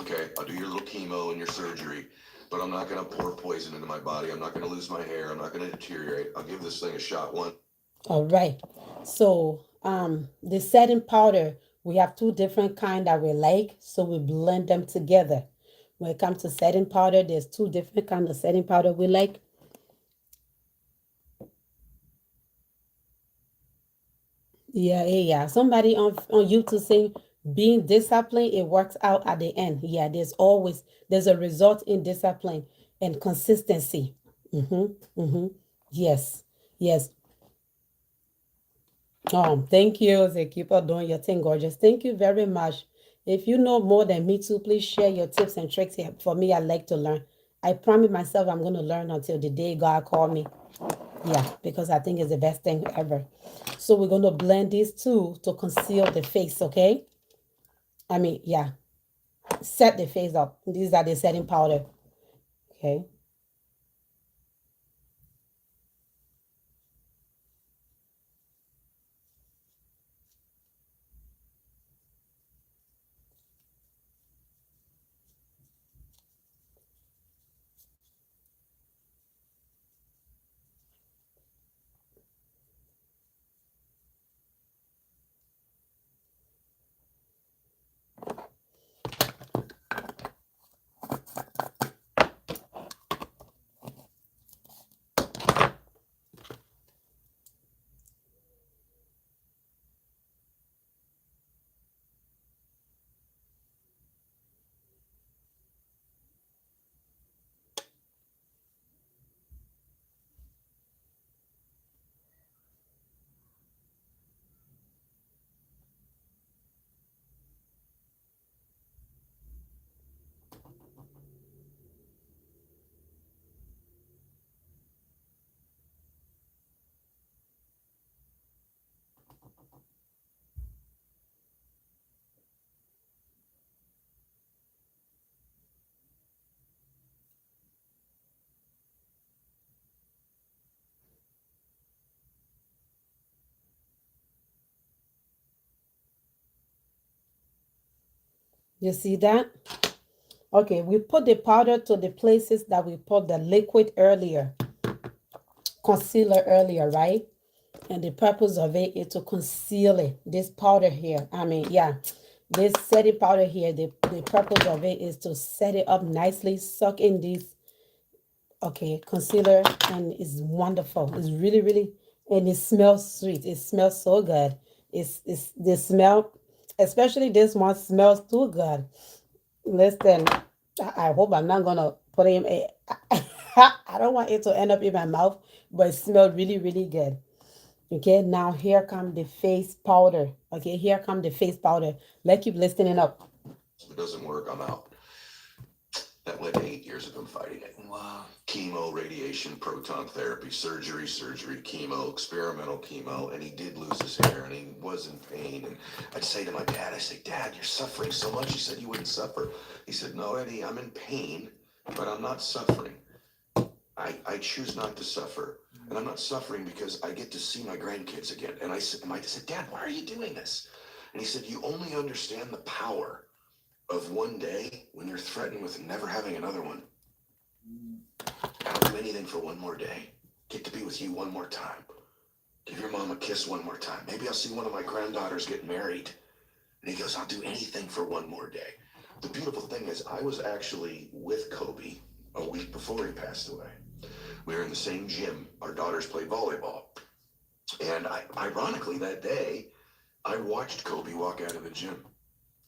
Okay, I'll do your little chemo and your surgery, but I'm not going to pour poison into my body. I'm not going to lose my hair. I'm not going to deteriorate. I'll give this thing a shot one. All right. So the setting powder, we have 2 different kind that we like, so we blend them together. When it comes to setting powder, there's 2 different kind of setting powder we like. Yeah. Somebody on YouTube saying being disciplined, it works out at the end. Yeah, there's a result in discipline and consistency. Yes. Thank you. They keep on doing your thing, gorgeous. Thank you very much. If you know more than me too, please share your tips and tricks here. For me, I like to learn. I promise myself I'm going to learn until the day God called me. Yeah, because I think it's the best thing ever. So we're going to blend these 2 to conceal the face, okay? Set the face up. These are the setting powder. Okay. You see that? Okay, we put the powder to the places that we put the liquid earlier, concealer earlier, right? And the purpose of it is to conceal it. This powder here, this setting powder here, the purpose of it is to set it up nicely, suck in this, okay, concealer, and it's wonderful. It's really, really, and it smells sweet. It smells so good. It's the smell, especially this one smells too good. Listen, I hope I'm not gonna put it in. I don't want it to end up in my mouth, but it smells really, really good. Okay, now here come the face powder. Okay, here come the face powder. Let's keep listening up. If it doesn't work, I'm out. That led to 8 years of him fighting it. Wow. Chemo, radiation, proton therapy, surgery, chemo, experimental chemo, and he did lose his hair and he was in pain. And I'd say to my dad, I say, Dad, you're suffering so much. He said, you wouldn't suffer. He said, no, Eddie, I'm in pain, but I'm not suffering. I choose not to suffer. And I'm not suffering because I get to see my grandkids again. And I said, Dad, why are you doing this? And he said, you only understand the power of one day when you're threatened with never having another one. I'll do anything for one more day. Get to be with you one more time. Give your mom a kiss one more time. Maybe I'll see one of my granddaughters get married. And he goes, I'll do anything for one more day. The beautiful thing is I was actually with Kobe a week before he passed away. We were in the same gym. Our daughters played volleyball. And ironically, that day, I watched Kobe walk out of the gym.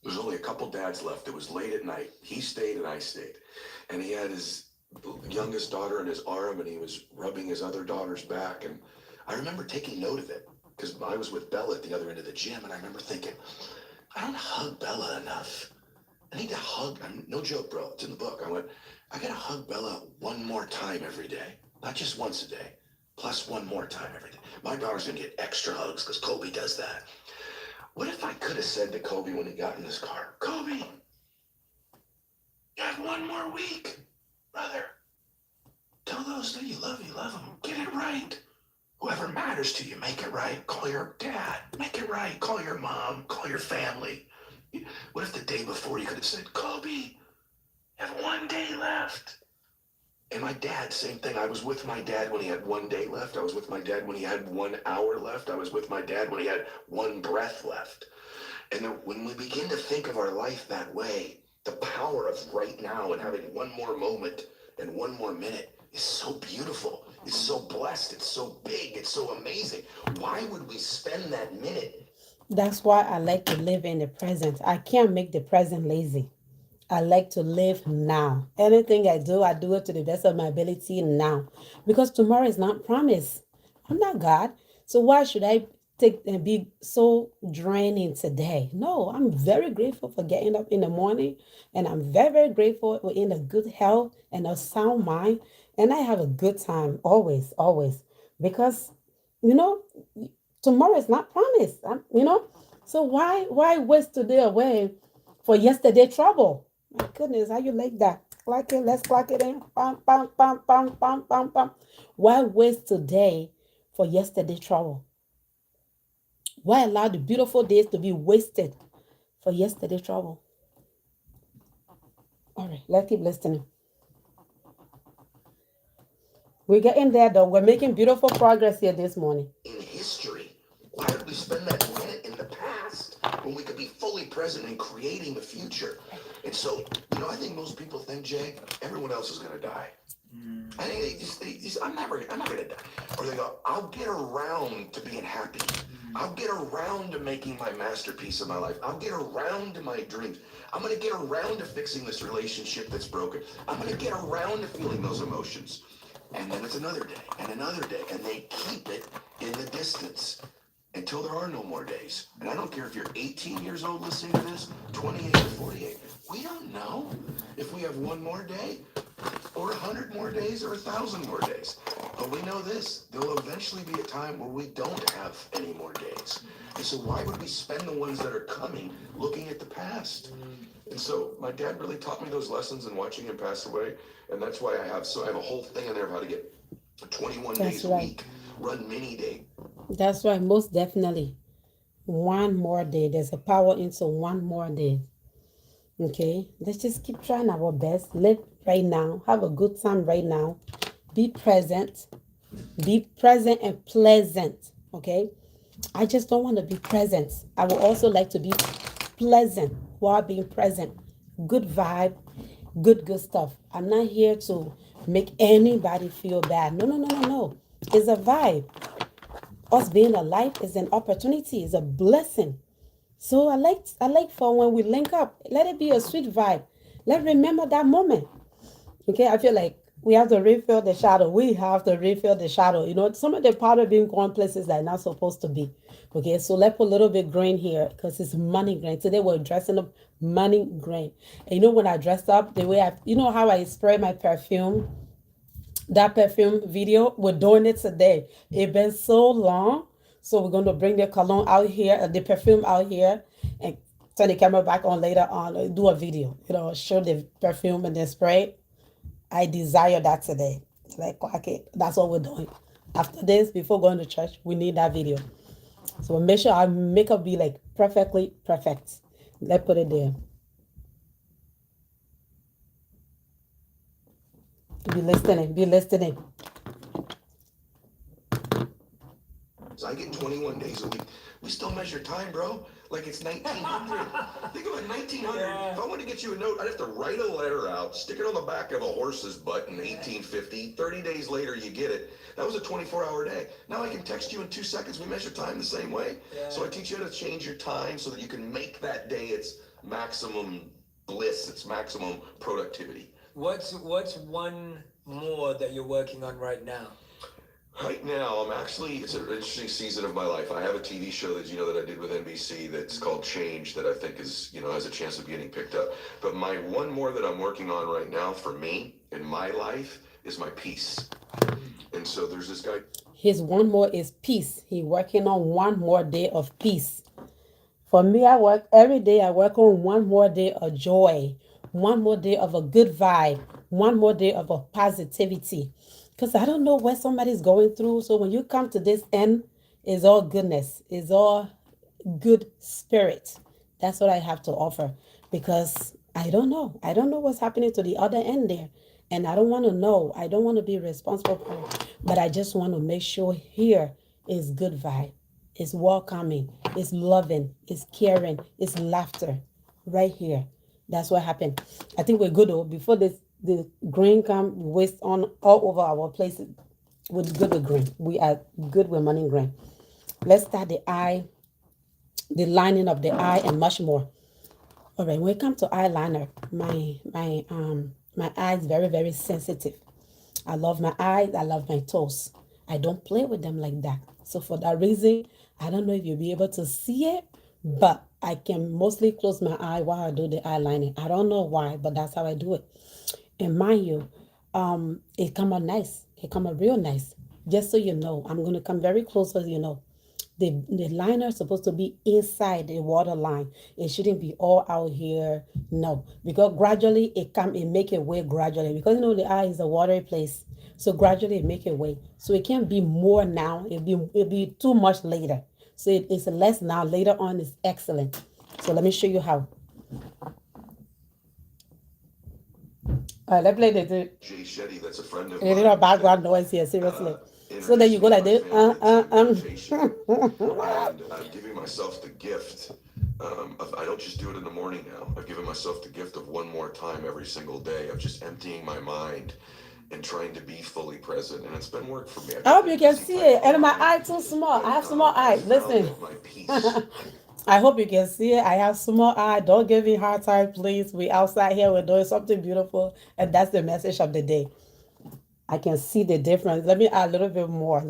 There was only a couple dads left. It was late at night. He stayed and I stayed. And he had his youngest daughter in his arm and he was rubbing his other daughter's back. And I remember taking note of it because I was with Bella at the other end of the gym. And I remember thinking, I don't hug Bella enough. I need to hug. No joke, bro. It's in the book. I went, I got to hug Bella one more time every day. Not just once a day, plus one more time every day. My daughter's going to get extra hugs because Kobe does that. What if I could have said to Kobe when he got in his car, Kobe, you have one more week, brother. Tell those that you love them. Get it right. Whoever matters to you, make it right. Call your dad, make it right. Call your mom, call your family. What if the day before you could have said, Kobe, you have one day left? And my dad, same thing. I was with my dad when he had 1 day left. I was with my dad when he had 1 hour left. I was with my dad when he had one breath left. And when we begin to think of our life that way, the power of right now and having one more moment and one more minute is so beautiful. It's so blessed. It's so big. It's so amazing. Why would we spend that minute? That's why I like to live in the present. I can't make the present lazy. I like to live now. Anything I do it to the best of my ability now. Because tomorrow is not promised. I'm not God. So why should I take and be so draining today? No, I'm very grateful for getting up in the morning. And I'm very, very grateful for in a good health and a sound mind. And I have a good time always, always. Because, tomorrow is not promised. So why waste today away for yesterday trouble? My goodness, how you like that? Clock it, let's clock it in. Bam, bam, bam, bam, bam, bam, bam. Why waste today for yesterday trouble? Why allow the beautiful days to be wasted for yesterday trouble? All right, let's keep listening. We're getting there though. We're making beautiful progress here this morning. In history, why would we spend that minute in the past when we could be fully present and creating the future? And so, I think most people think, Jay, everyone else is going to die. I think they just, I'm not going to die. Or they go, I'll get around to being happy. I'll get around to making my masterpiece of my life. I'll get around to my dreams. I'm going to get around to fixing this relationship that's broken. I'm going to get around to feeling those emotions. And then it's another day and another day. And they keep it in the distance until there are no more days. And I don't care if you're 18 years old listening to this, 28 or 48. We don't know if we have one more day or 100 more days or 1,000 more days. But we know this, there'll eventually be a time where we don't have any more days. And so why would we spend the ones that are coming looking at the past? And so my dad really taught me those lessons in watching him pass away. And that's why I have a whole thing in there of how to get 21 days a week, run mini day. That's right, most definitely. One more day. There's a power into one more day. Okay, let's just keep trying our best. Live right now. Have a good time right now. Be present. Be present and pleasant. Okay, I just don't want to be present. I would also like to be pleasant while being present. Good vibe, good stuff. I'm not here to make anybody feel bad. No, no, no, no, no. It's a vibe. Us being alive is an opportunity, is a blessing. So I like for when we link up, let it be a sweet vibe. Let's remember that moment. Okay, I feel like we have to refill the shadow. We have to refill the shadow. You know, some of the powder being going places that are not supposed to be. Okay, so let's put a little bit green here because it's money green. Today we're dressing up money green. And you know when I dressed up, the way you know how I spray my perfume, that perfume video, we're doing it today. It's been so long. So we're going to bring the cologne out here, the perfume out here, and turn the camera back on later on, do a video, you know, show the perfume and the spray. I desire that today. Like, okay, that's what we're doing. After this, before going to church, we need that video. So we'll make sure our makeup be like perfectly perfect. Let's put it there. Be listening, be listening. So I get 21 days a week. We still measure time, bro. Like it's 1900. Think about 1900. Yeah. If I want to get you a note, I'd have to write a letter out, stick it on the back of a horse's butt in 1850. 30 days later, you get it. That was a 24-hour day. Now I can text you in 2 seconds. We measure time the same way. Yeah. So I teach you how to change your time so that you can make that day its maximum bliss, its maximum productivity. What's one more that you're working on right now? Right now, it's an interesting season of my life. I have a TV show that I did with NBC that's called Change that I think is, has a chance of getting picked up. But my one more that I'm working on right now for me in my life is my peace. And so there's this guy. His one more is peace. He working on one more day of peace. For me, I work every day. I work on one more day of joy, one more day of a good vibe, one more day of a positivity. Because I don't know what somebody's going through. So when you come to this end, it's all goodness. It's all good spirit. That's what I have to offer. Because I don't know. I don't know what's happening to the other end there. And I don't want to know. I don't want to be responsible for it. But I just want to make sure here is good vibe. It's welcoming. It's loving. It's caring. It's laughter. Right here. That's what happened. I think we're good though. Before the green come waste on all over our places. We're good with green. We are good with money green. Let's start the eye, the lining of the eye, and much more. All right, when it comes to eyeliner, my eye is very, very sensitive. I love my eyes. I love my toes. I don't play with them like that. So for that reason, I don't know if you'll be able to see it, but I can mostly close my eye while I do the eyeliner. I don't know why, but that's how I do it. And mind you, it come out nice. It come out real nice. Just so you know, I'm going to come very close so you know. The liner is supposed to be inside the water line. It shouldn't be all out here. No, because gradually it make it way gradually. Because the eye is a watery place. So gradually it make it way. So it can't be more now. It'll be too much later. So it's less now. Later on is excellent. So let me show you how. All right, let's play the Jay Shetty, that's a friend of a mine. little background noise here, seriously. So then you go like this. And I'm giving myself the gift of, I don't just do it in the morning now. I've given myself the gift of one more time every single day of just emptying my mind and trying to be fully present. And it's been work for me. I hope you can see it. And my eye too small. I have small eyes. Listen. I hope you can see it. I have small eye. Don't give me a hard time, please. We outside here. We're doing something beautiful. And that's the message of the day. I can see the difference. Let me add a little bit more.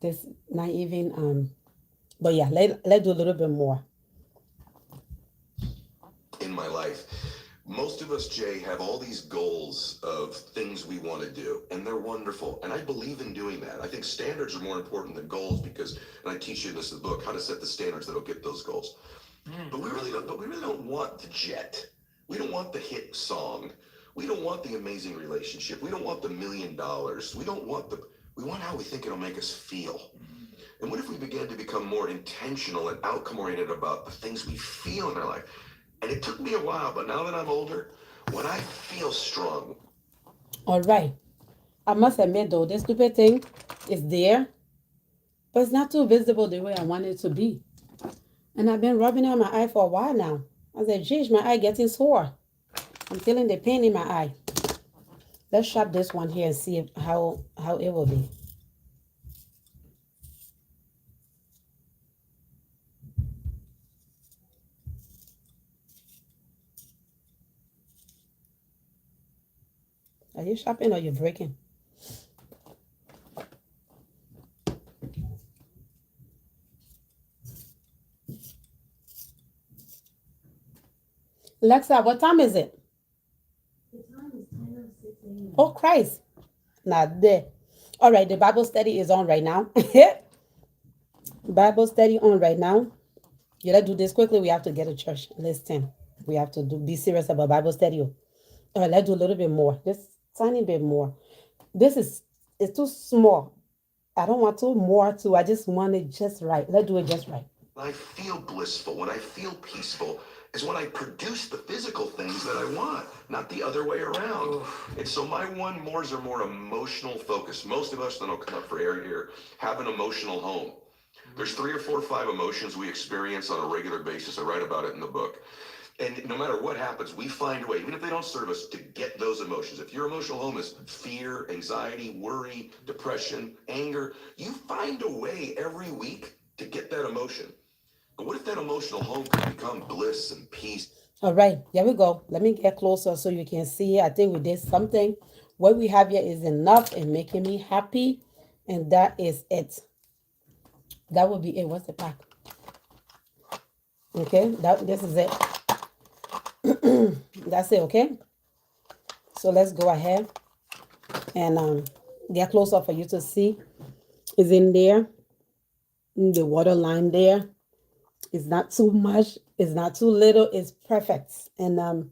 This not even, but yeah, let's do a little bit more. In my life, most of us, Jay, have all these goals of things we want to do, and they're wonderful. And I believe in doing that. I think standards are more important than goals because, and I teach you this in the book, how to set the standards that'll get those goals. But we really don't want the jet. We don't want the hit song. We don't want the amazing relationship. We don't want the $1 million. We want how we think it'll make us feel. And what if we began to become more intentional and outcome oriented about the things we feel in our life? And it took me a while, but now that I'm older, when I feel strong, All right. I must admit though, this stupid thing is there, but it's not too visible the way I want it to be. And I've been rubbing it on my eye for a while now. I said, geez, my eye getting sore. I'm feeling the pain in my eye. Let's shop this one here and see how it will be. Are you shopping or you breaking? Alexa, what time is it? The time is 10:06 a.m. Oh, Christ. Not there. All right, the Bible study is on right now. Bible study on right now. You let's do this quickly. We have to get to church. Listen, we have to be serious about Bible study. All right, let's do a little bit more. Just tiny bit more. This is it's too small. I don't want too more too. I just want it just right. Let's do it just right. when I feel blissful, when I feel peaceful, is when I produce the physical things that I want, not the other way around. And so my one mores are more emotional focused. Most of us, then I'll come up for air here, have an emotional home. There's 3 or 4 or 5 emotions we experience on a regular basis. I write about it in the book. And no matter what happens, we find a way, even if they don't serve us, to get those emotions. If your emotional home is fear, anxiety, worry, depression, anger, you find a way every week to get that emotion. But what if that emotional home could become bliss and peace? All right, here we go. Let me get closer so you can see. I think we did something. What we have here is enough and making me happy. And that is it. That will be it. What's the pack? Okay, this is it. That's it, okay? So let's go ahead and get closer for you to see. It's in there. The water line there. It's not too much. It's not too little. It's perfect. And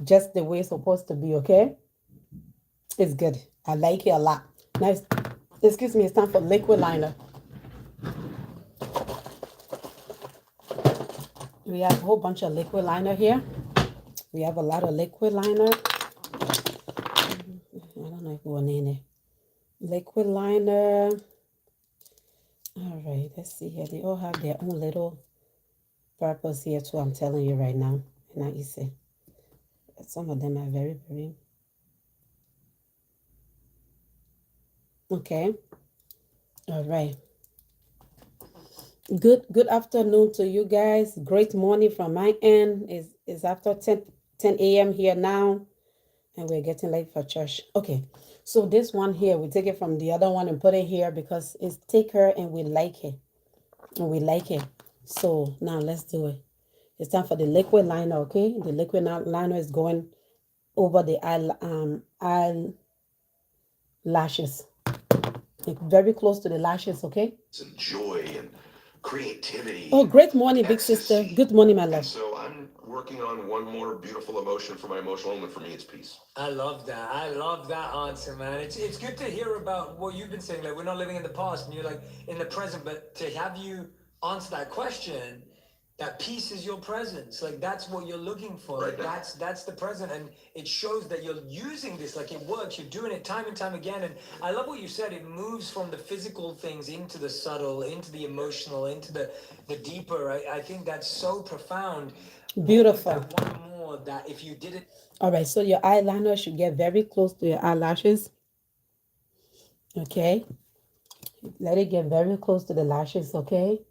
just the way it's supposed to be, okay? It's good. I like it a lot. Nice. Excuse me, it's time for liquid liner. We have a whole bunch of liquid liner here. We have a lot of liquid liner. I don't know if we will name it. Liquid liner. All right, let's see here. They all have their own little purpose here too. I'm telling you right now. Not easy. Some of them are very, very okay. All right. Good afternoon to you guys. Great morning from my end. It's after 10 a.m. here now, and we're getting late for church. Okay, so this one here, we take it from the other one and put it here because it's thicker and we like it. So now let's do it. It's time for the liquid liner, okay? The liquid liner is going over the eyelashes. Very close to the lashes, okay? And joy and creativity. Oh, great morning, big sister. Good morning, my And love. so I'm working on one more beautiful emotion for my emotional home, and for me, it's peace. I love that. I love that answer, man. It's good to hear about what you've been saying. Like, we're not living in the past and you're like in the present, but to have you answer that question, that peace is your presence. Like, that's what you're looking for. Right now. That's the present. And it shows that you're using this, like it works. You're doing it time and time again. And I love what you said. It moves from the physical things into the subtle, into the emotional, into the deeper. I think that's so profound. Beautiful. One more that if you did it. All right, so your eyeliner should get very close to your eyelashes. Okay. Let it get very close to the lashes, okay?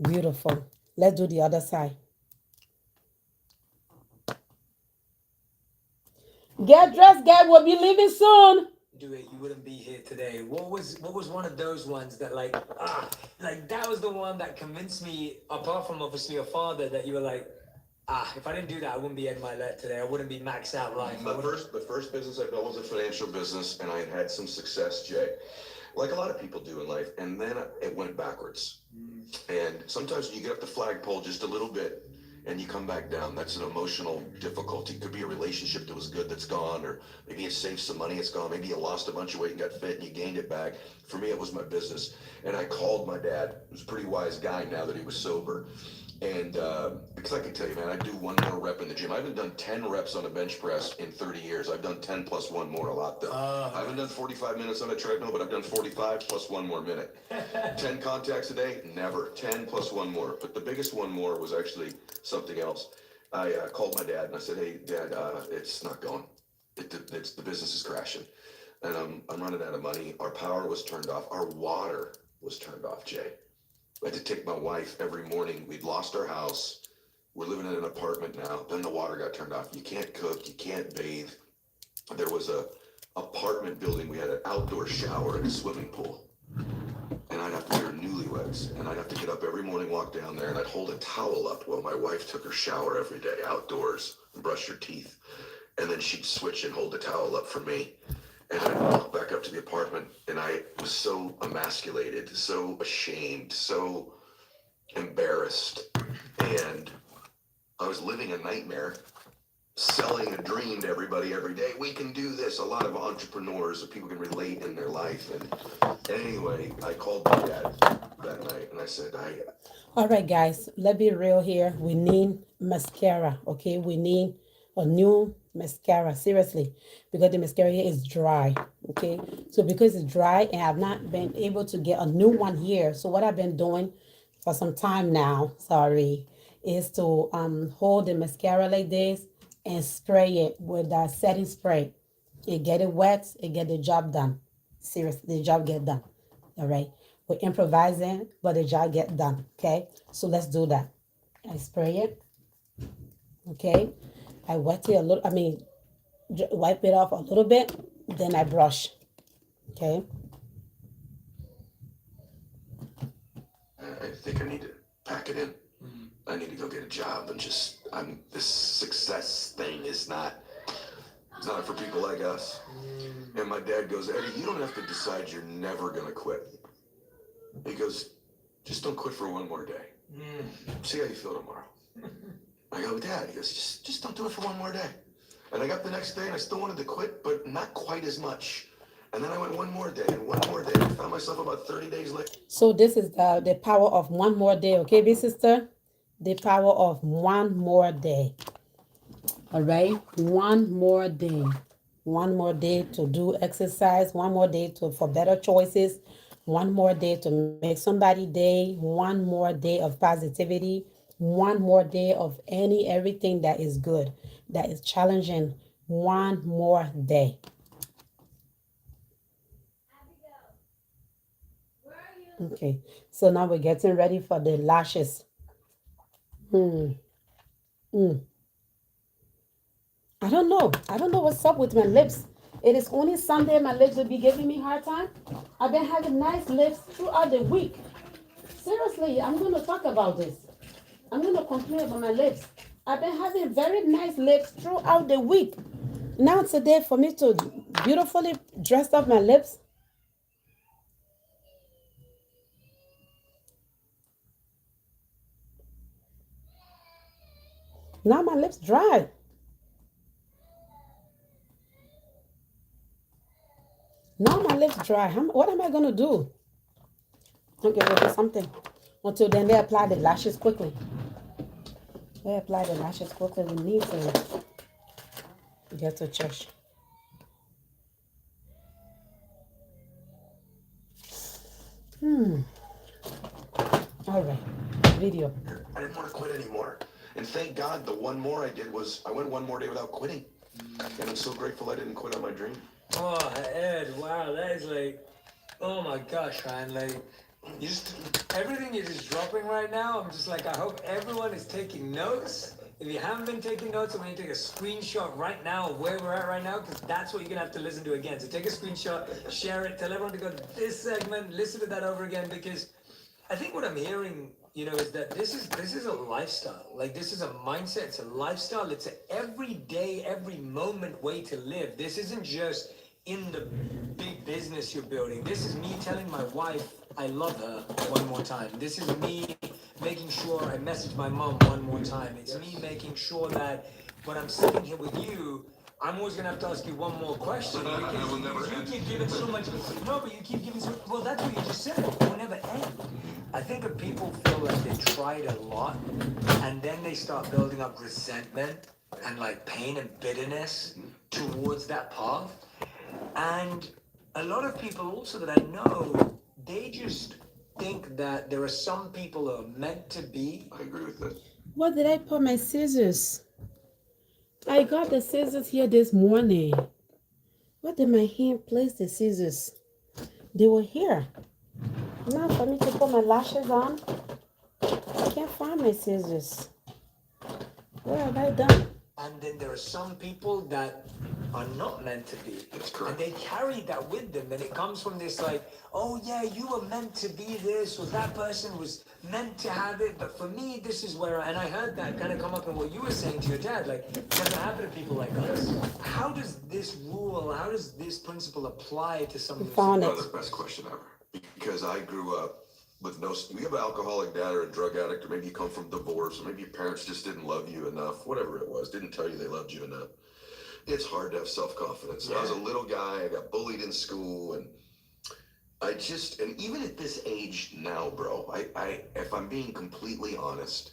Beautiful. Let's do the other side. Get dressed, guys. We'll be leaving soon. Do it, you wouldn't be here today. What was one of those ones that like that was the one that convinced me, apart from obviously your father, that you were like, if I didn't do that, I wouldn't be Ed Milet today. I wouldn't be maxed out life. The first business I built was a financial business, and I had some success, Jay, like a lot of people do in life. And then it went backwards. And sometimes you get up the flagpole just a little bit, and you come back down. That's an emotional difficulty. It could be a relationship that was good that's gone, or maybe you saved some money, it's gone. Maybe you lost a bunch of weight and got fit and you gained it back. For me, it was my business. And I called my dad, who's a pretty wise guy now that he was sober. And because I can tell you, man, I do one more rep in the gym. I haven't done 10 reps on a bench press in 30 years. I've done 10 plus one more a lot, though. I haven't done 45 minutes on a treadmill, but I've done 45 plus one more minute. 10 contacts a day? Never. 10 plus one more. But the biggest one more was actually something else. I called my dad and I said, hey, Dad, it's not going. The business is crashing. And I'm running out of money. Our power was turned off. Our water was turned off, Jay. I had to take my wife every morning. We'd lost our house. We're living in an apartment now. Then the water got turned off. You can't cook. You can't bathe. There was a apartment building. We had an outdoor shower and a swimming pool. And I'd have to, we were newlyweds. And I'd have to get up every morning, walk down there, and I'd hold a towel up while my wife took her shower every day outdoors and brushed her teeth. And then she'd switch and hold the towel up for me. And I'd walk back up to the apartment, and I was so emasculated, so ashamed, so embarrassed. And I was living a nightmare, selling a dream to everybody every day. We can do this. A lot of entrepreneurs, people can relate in their life. And anyway, I called my dad that night, and I said, All right, guys, let's be real here. We need mascara, okay? We need a new mascara, seriously, because the mascara here is dry, okay? So because it's dry and I've not been able to get a new one here, so what I've been doing for some time now, is to hold the mascara like this and spray it with that setting spray. It get it wet, it get the job done. Seriously, the job get done. All right, we're improvising, but the job get done. Okay, so let's do that. I spray it. Okay, I wet it a little. Wipe it off a little bit. Then I brush. Okay. I think I need to pack it in. I need to go get a job and this success thing is not for people like us. And my dad goes, Eddie, you don't have to decide you're never going to quit. He goes, just don't quit for one more day. See how you feel tomorrow. I go, Dad, he goes, just don't do it for one more day. And I got the next day and I still wanted to quit, but not quite as much. And then I went one more day and one more day. I found myself about 30 days later. So this is the power of one more day, okay, big sister? The power of one more day. All right, one more day. One more day to do exercise. One more day for better choices. One more day to make somebody's day. One more day of positivity. One more day of everything that is good, that is challenging. One more day. Okay, so now we're getting ready for the lashes. I don't know what's up with my lips. It is only Sunday my lips will be giving me a hard time. I've been having nice lips throughout the week. Seriously, I'm going to talk about this. I'm going to complain about my lips. I've been having very nice lips throughout the week. Now today for me to beautifully dress up my lips. Now my lips dry. Now my lips dry. What am I going to do? Okay, we'll do something. Until then, they apply the lashes quickly. We need to get to church. All right. Video. I didn't want to quit anymore. And thank God the one more I did was I went one more day without quitting. And I'm so grateful I didn't quit on my dream. Oh, Ed, wow, that is like, oh my gosh, Ryan, like, everything you're just dropping right now, I'm just like, I hope everyone is taking notes. If you haven't been taking notes, I'm going to take a screenshot right now of where we're at right now, because that's what you're going to have to listen to again. So take a screenshot, share it, tell everyone to go to this segment, listen to that over again, because I think what I'm hearing, is that this is a lifestyle. Like, this is a mindset. It's a lifestyle. It's an everyday, every moment way to live. This isn't just in the big business you're building. This is me telling my wife I love her one more time. This is me making sure I message my mom one more time. It's me making sure that when I'm sitting here with you, I'm always gonna have to ask you one more question because That will never you end. keep giving so much. No, but you keep giving so. Well, that's what you just said. It will never end. I think if people feel like they tried a lot, and then they start building up resentment and like pain and bitterness towards that path, and a lot of people also that I know, they just think that there are some people who are meant to be. I agree with that. What did I put my scissors? I got the scissors here this morning. Where did my hand place the scissors? They were here. Now for me to put my lashes on, I can't find my scissors. What have I done? And then there are some people that are not meant to be. That's correct. And they carry that with them. And it comes from this like, oh yeah, you were meant to be this, or that person was meant to have it. But for me, this is where, and I heard that kind of come up in what you were saying to your dad, like, it doesn't happen to people like us. How does this rule, how does this principle apply to someone? Found it. Well, the best question ever. Because I grew up with you have an alcoholic dad or a drug addict, or maybe you come from divorce, or maybe your parents just didn't love you enough, whatever it was, didn't tell you they loved you enough. It's hard to have self-confidence. I was a little guy, I got bullied in school, and and even at this age now, bro, I if I'm being completely honest,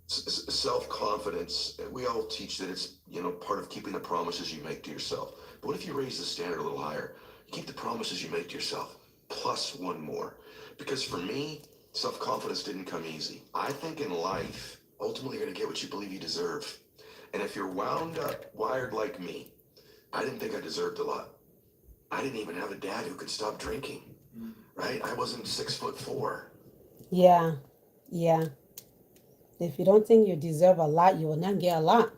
self-confidence, we all teach that it's, part of keeping the promises you make to yourself. But what if you raise the standard a little higher? You keep the promises you make to yourself, plus one more. Because for me, self-confidence didn't come easy. I think in life, ultimately you're gonna get what you believe you deserve. And if you're wound up, wired like me, I didn't think I deserved a lot. I didn't even have a dad who could stop drinking, right? I wasn't 6'4". Yeah. If you don't think you deserve a lot, you will not get a lot.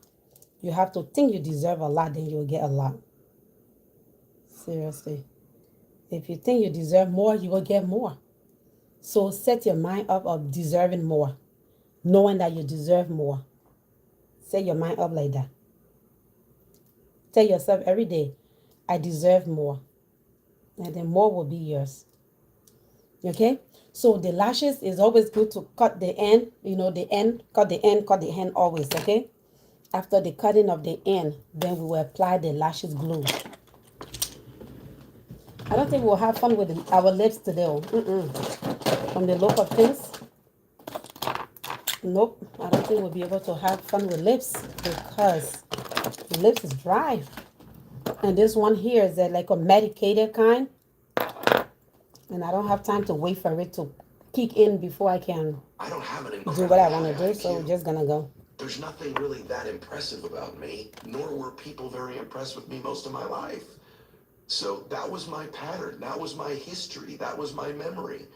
You have to think you deserve a lot, then you will get a lot. Seriously. If you think you deserve more, you will get more. So set your mind up of deserving more, knowing that you deserve more. Set your mind up like that. Tell yourself every day, I deserve more. And then more will be yours. Okay? So the lashes is always good to cut the end, cut the end always, okay? After the cutting of the end, then we will apply the lashes glue. I don't think we'll have fun with our lips today. From the look of things, nope, I don't think we'll be able to have fun with lips because the lips is dry. And this one here is like a medicated kind. And I don't have time to wait for it to kick in before I can I don't have an do what I want to incredibly do. So high we're IQ. just going to go. There's nothing really that impressive about me, nor were people very impressed with me most of my life. So that was my pattern. That was my history. That was my memory.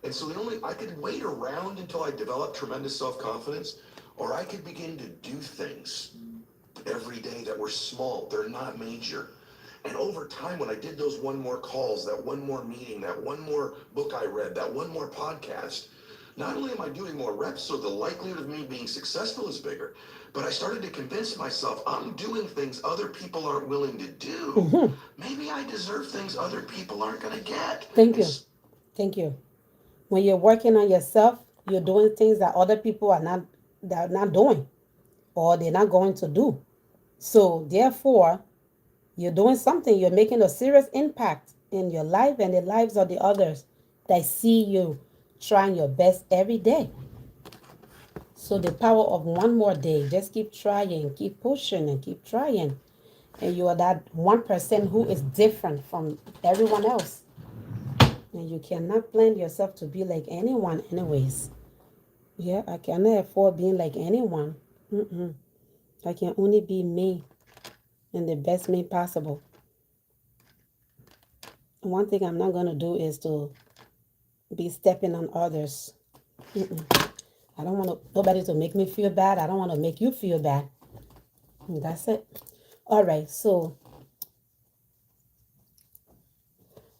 And so I could wait around until I developed tremendous self-confidence, or I could begin to do things every day that were small. They're not major. And over time, when I did those one more calls, that one more meeting, that one more book I read, that one more podcast, not only am I doing more reps, so the likelihood of me being successful is bigger, but I started to convince myself I'm doing things other people aren't willing to do. Maybe I deserve things other people aren't going to get. Thank you. Thank you. When you're working on yourself, you're doing things that other people are not doing or they're not going to do. So therefore, you're doing something. You're making a serious impact in your life and the lives of the others that see you trying your best every day. So the power of one more day, just keep trying, keep pushing and keep trying. And you are that 1% who is different from everyone else. And you cannot plan yourself to be like anyone anyways. Yeah, I cannot afford being like anyone. I can only be me and the best me possible. One thing I'm not going to do is to be stepping on others. I don't want nobody to make me feel bad. I don't want to make you feel bad. And that's it. All right, so,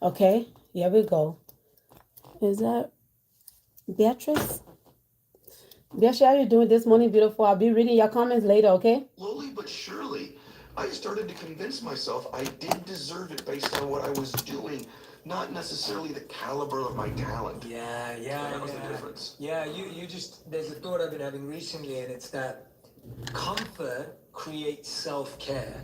okay, here we go. Is that Beatrice? Beatrice, how are you doing this morning, beautiful? I'll be reading your comments later, okay? Slowly but surely, I started to convince myself I did deserve it based on what I was doing, not necessarily the caliber of my talent. Yeah. That was the difference. Yeah, you just, there's a thought I've been having recently, and it's that comfort creates self-care.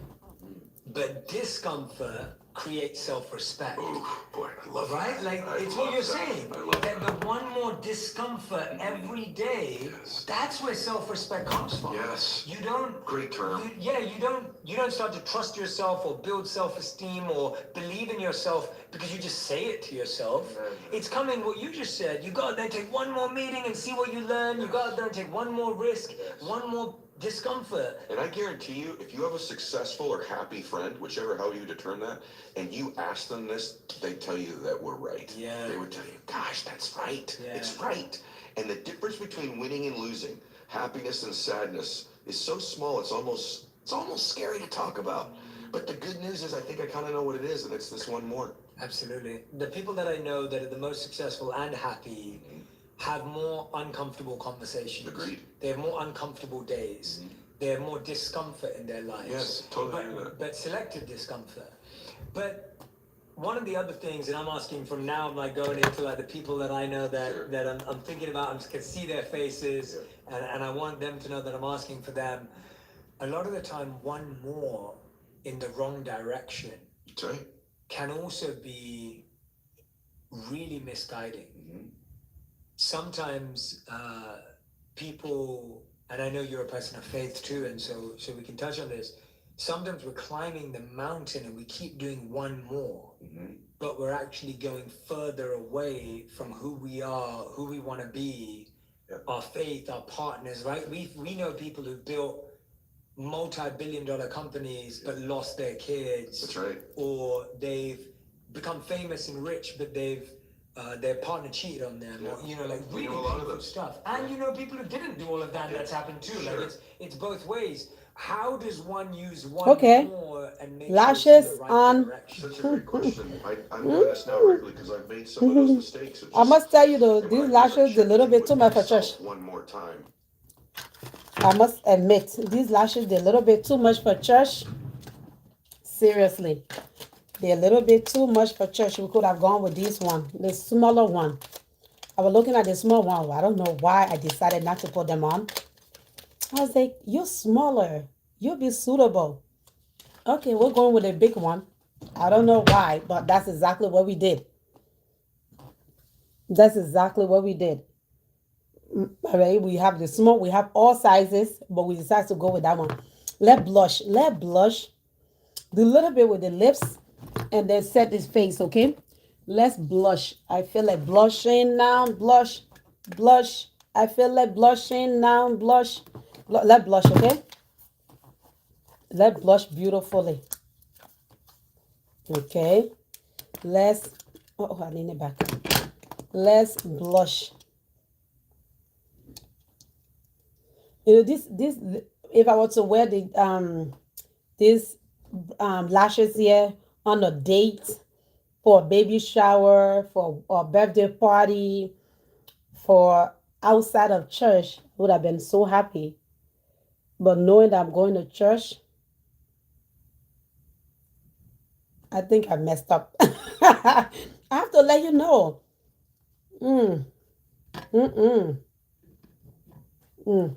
but discomfort creates self-respect. Ooh, boy, I love Right? that. Like, I it's what love you're that. saying. I love That that. the one more discomfort every day, Yes. that's where self-respect comes from. Yes. You don't Great term. you don't start to trust yourself or build self-esteem or believe in yourself because you just say it to yourself. It's coming what you just said. You go out there and take one more meeting and see what you learn. You go out there and take one more risk, one more discomfort. And I guarantee you, if you have a successful or happy friend, whichever how you determine that, and you ask them this, they tell you that we're right. Yeah. They would tell you, gosh, that's right. Yeah. It's right. And the difference between winning and losing, happiness and sadness, is so small it's almost scary to talk about. But the good news is I think I kind of know what it is, and it's this one more. Absolutely. The people that I know that are the most successful and happy have more uncomfortable conversations. Agreed. They have more uncomfortable days. They have more discomfort in their lives. Yes, totally agree with that. But selective discomfort. But one of the other things, and I'm asking from now, I'm like going into like the people that I know that Sure. that I'm thinking about, I can see their faces, and I want them to know that I'm asking for them. A lot of the time, one more in the wrong direction That's right. can also be really misguiding. Sometimes people, and I know you're a person of faith too, and so we can touch on this. Sometimes we're climbing the mountain and we keep doing one more, but we're actually going further away from who we are, who we want to be, our faith, our partners, right? We know people who built multi-billion-dollar companies but lost their kids. That's right. Or they've become famous and rich, but their partner cheated on them. Or, you know, like We really know a lot of painful those. stuff. And you know, people who didn't do all of that, that's happened too. Sure. Like it's both ways. How does one use one Okay. more and make Lashes sure it's in the right on. direction? Such a great question. I'm doing this now regularly because I've made some of those mistakes. Of I must tell you though, in my these life, I lashes a check little in bit with too much for myself church. One more time. I must admit, these lashes they're a little bit too much for church. Seriously, they're a little bit too much for church. We could have gone with this one, the smaller one. I was looking at the small one. I don't know why I decided not to put them on. I was like, you're smaller. You'll be suitable. Okay, we're going with a big one. I don't know why, but that's exactly what we did. That's exactly what we did. All right, we have the small, we have all sizes, but we decided to go with that one. Let blush. Do a little bit with the lips and then set this face, okay? Let's blush. I feel like blushing now. Blush. I feel like blushing now. Blush. Let blush, okay? Let blush beautifully. Okay. Let's, I lean it back. Let's blush. You know, this, if I were to wear these lashes here on a date, for a baby shower, for a birthday party, for outside of church, I would have been so happy. But knowing that I'm going to church, I think I messed up. I have to let you know. Mm. Mm-mm. Mm.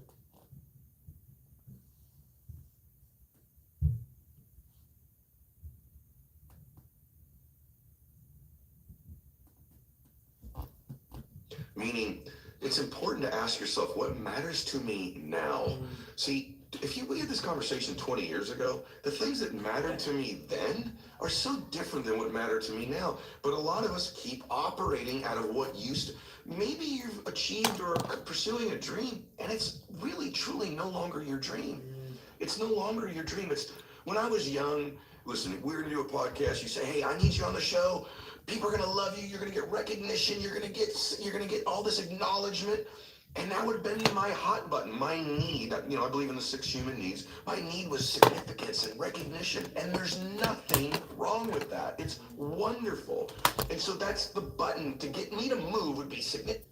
Meaning, it's important to ask yourself, what matters to me now? See, if we had this conversation 20 years ago, the things that mattered to me then are so different than what matter to me now. But a lot of us keep operating out of what used to. Maybe you've achieved or are pursuing a dream, and it's really, truly no longer your dream. It's no longer your dream. It's when I was young, listen, we're going to do a podcast. You say, hey, I need you on the show. People are going to love you. You're going to get recognition. You're going to get all this acknowledgement. And that would have been my hot button, my need. You know, I believe in the 6 human needs. My need was significance and recognition. And there's nothing wrong with that. It's wonderful. And so that's the button to get me to move would be significant.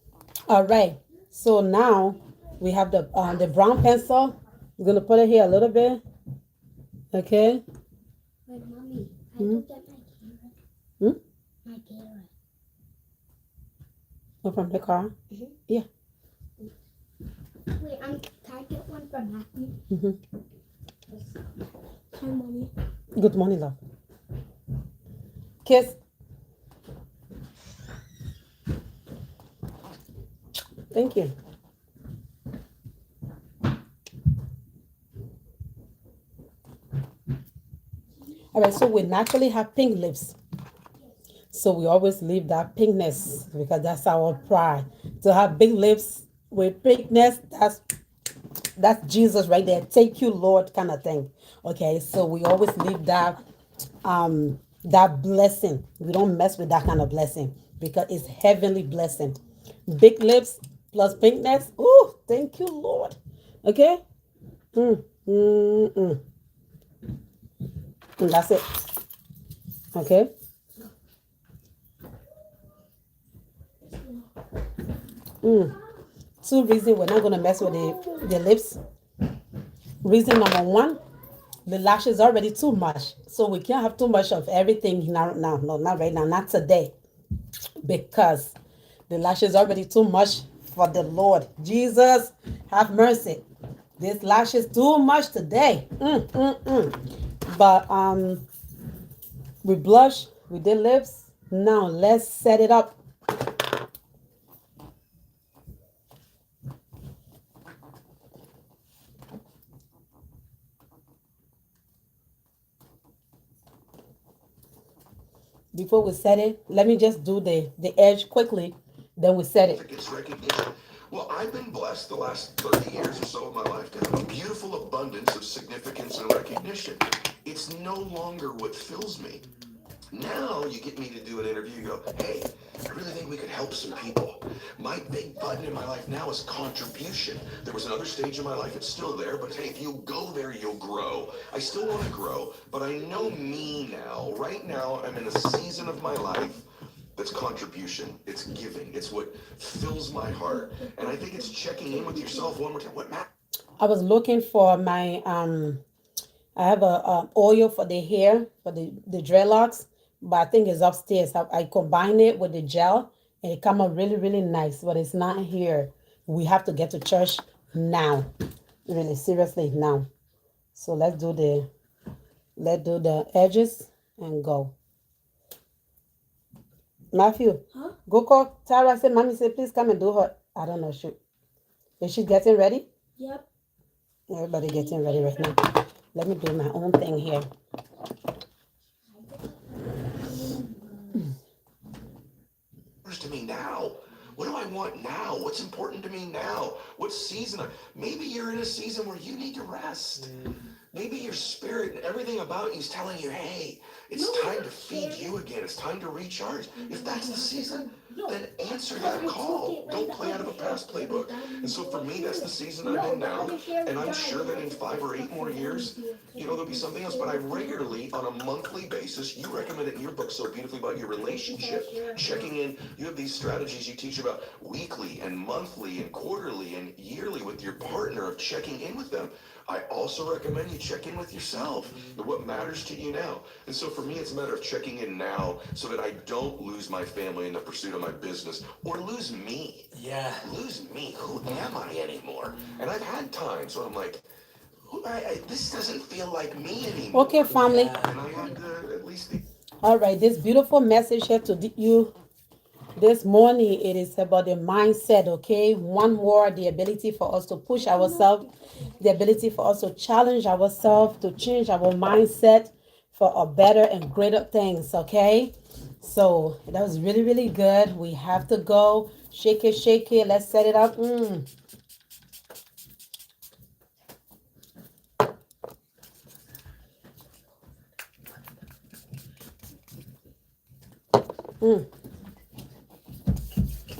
All right. So now we have the brown pencil. We're gonna put it here a little bit. Okay. Wait, mommy, I looked at my camera. Hmm? My camera. Oh, from the car. Yeah. Wait, can I get one from Matthew? Mm-hmm. Hi, mommy. Good morning, love. Kiss. Thank you. All right, so we naturally have pink lips. So we always leave that pinkness because that's our pride. To have big lips with pinkness, that's Jesus right there. Take you, Lord, kind of thing. Okay, so we always leave that blessing. We don't mess with that kind of blessing because it's heavenly blessing. Big lips plus pinkness. Oh, thank you, Lord. Okay. And that's it. Okay. Two reasons we're not gonna mess with the lips. Reason number one, the lashes are already too much, so we can't have too much of everything now. No, not right now, not today, because the lashes are already too much for the Lord. Jesus, have mercy. This lash is too much today. But we blush, we did lips. Now let's set it up. Before we set it, let me just do the edge quickly, then we set it. It's recognition. Well, I've been blessed the last 30 years or so of my life to have a beautiful abundance of significance and recognition. It's no longer what fills me. Now you get me to do an interview, you go, hey, I really think we could help some people. My big button in my life now is contribution. There was another stage in my life, it's still there, but hey, if you go there, you'll grow. I still want to grow, but I know me now. Right now, I'm in a season of my life that's contribution. It's giving. It's what fills my heart. And I think it's checking in with yourself one more time. What matters? I was looking for my I have a oil for the hair, for the dreadlocks, but I think it's upstairs. I combine it with the gel and it come out really, really nice, but it's not here. We have to get to church now. Really, seriously, now. So let's do the edges and go. Matthew, go call Tara. Say, Mommy, say, please come and do her. I don't know, shoot. Is she getting ready? Yep. Everybody getting ready right now. Let me do my own thing here. To me now. What do I want now? What's important to me now? What season? Maybe you're in a season where you need to rest. Maybe your spirit and everything about you is telling you, hey, it's time to feed you again. It's time to recharge. If that's the season, then answer that call. Don't play out of a past playbook. And so for me, that's the season I'm in now. And I'm sure that in 5 or 8 more years, there'll be something else. But I regularly, on a monthly basis, you recommend it in your book so beautifully about your relationship, checking in. You have these strategies you teach about weekly and monthly and quarterly and yearly with your partner of checking in with them. I also recommend you check in with yourself and what matters to you now. And so for me, it's a matter of checking in now so that I don't lose my family in the pursuit of my business or lose me. Yeah. Lose me. Who am I anymore? And I've had times where I'm like, this doesn't feel like me anymore. Okay, family. And I had to at least be. All right, this beautiful message here to you this morning, it is about the mindset, okay? One more, the ability for us to push ourselves, the ability for us to challenge ourselves, to change our mindset for a better and greater things, okay? So that was really, really good. We have to go. Shake it, shake it. Let's set it up.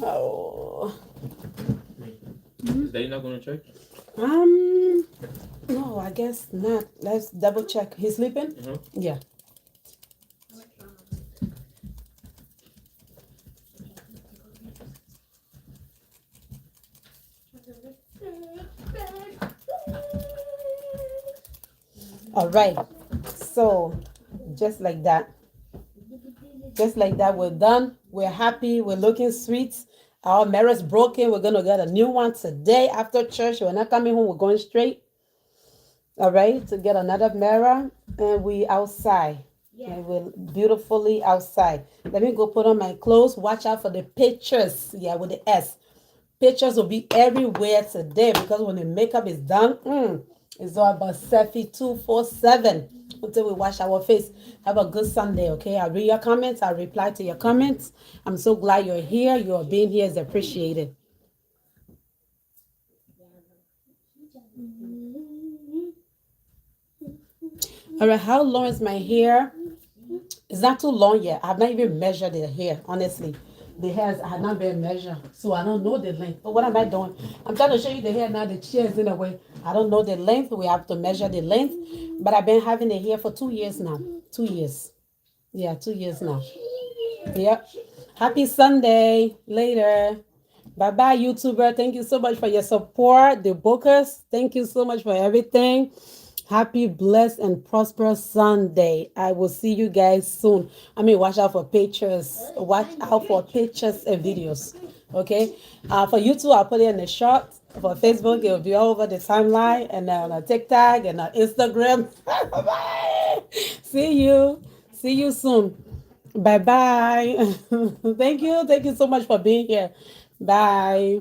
Oh. Is Daddy not going to church? No, I guess not. Let's double check. He's sleeping? Yeah. All right. So, just like that. Just like that, we're done. We're happy. We're looking sweet. Our marriage broken. We're going to get a new one today after church. We're not coming home. We're going straight. All right, to get another mirror, and we outside. Yeah. And we're beautifully outside. Let me go put on my clothes. Watch out for the pictures. Yeah, with the S. Pictures will be everywhere today because when the makeup is done, it's all about selfie 247 until we wash our face. Have a good Sunday, okay? I read your comments. I reply to your comments. I'm so glad you're here. Your being here is appreciated. All right, how long is my hair? It's not too long yet. I've not even measured the hair, honestly. The hairs have not been measured, so I don't know the length. But what am I doing? I'm trying to show you the hair now. The chair is in a way. I don't know the length. We have to measure the length. But I've been having the hair for 2 years now. 2 years. Yeah, 2 years now. Yep. Happy Sunday. Later. Bye-bye, YouTuber. Thank you so much for your support. The bookers, thank you so much for everything. Happy, blessed, and prosperous Sunday. I will see you guys soon. Watch out for pictures. Watch out for pictures and videos. Okay? For YouTube, I'll put it in the short. For Facebook, it will be all over the timeline. And on TikTok and on Instagram. Bye. See you. See you soon. Bye-bye. Thank you. Thank you so much for being here. Bye.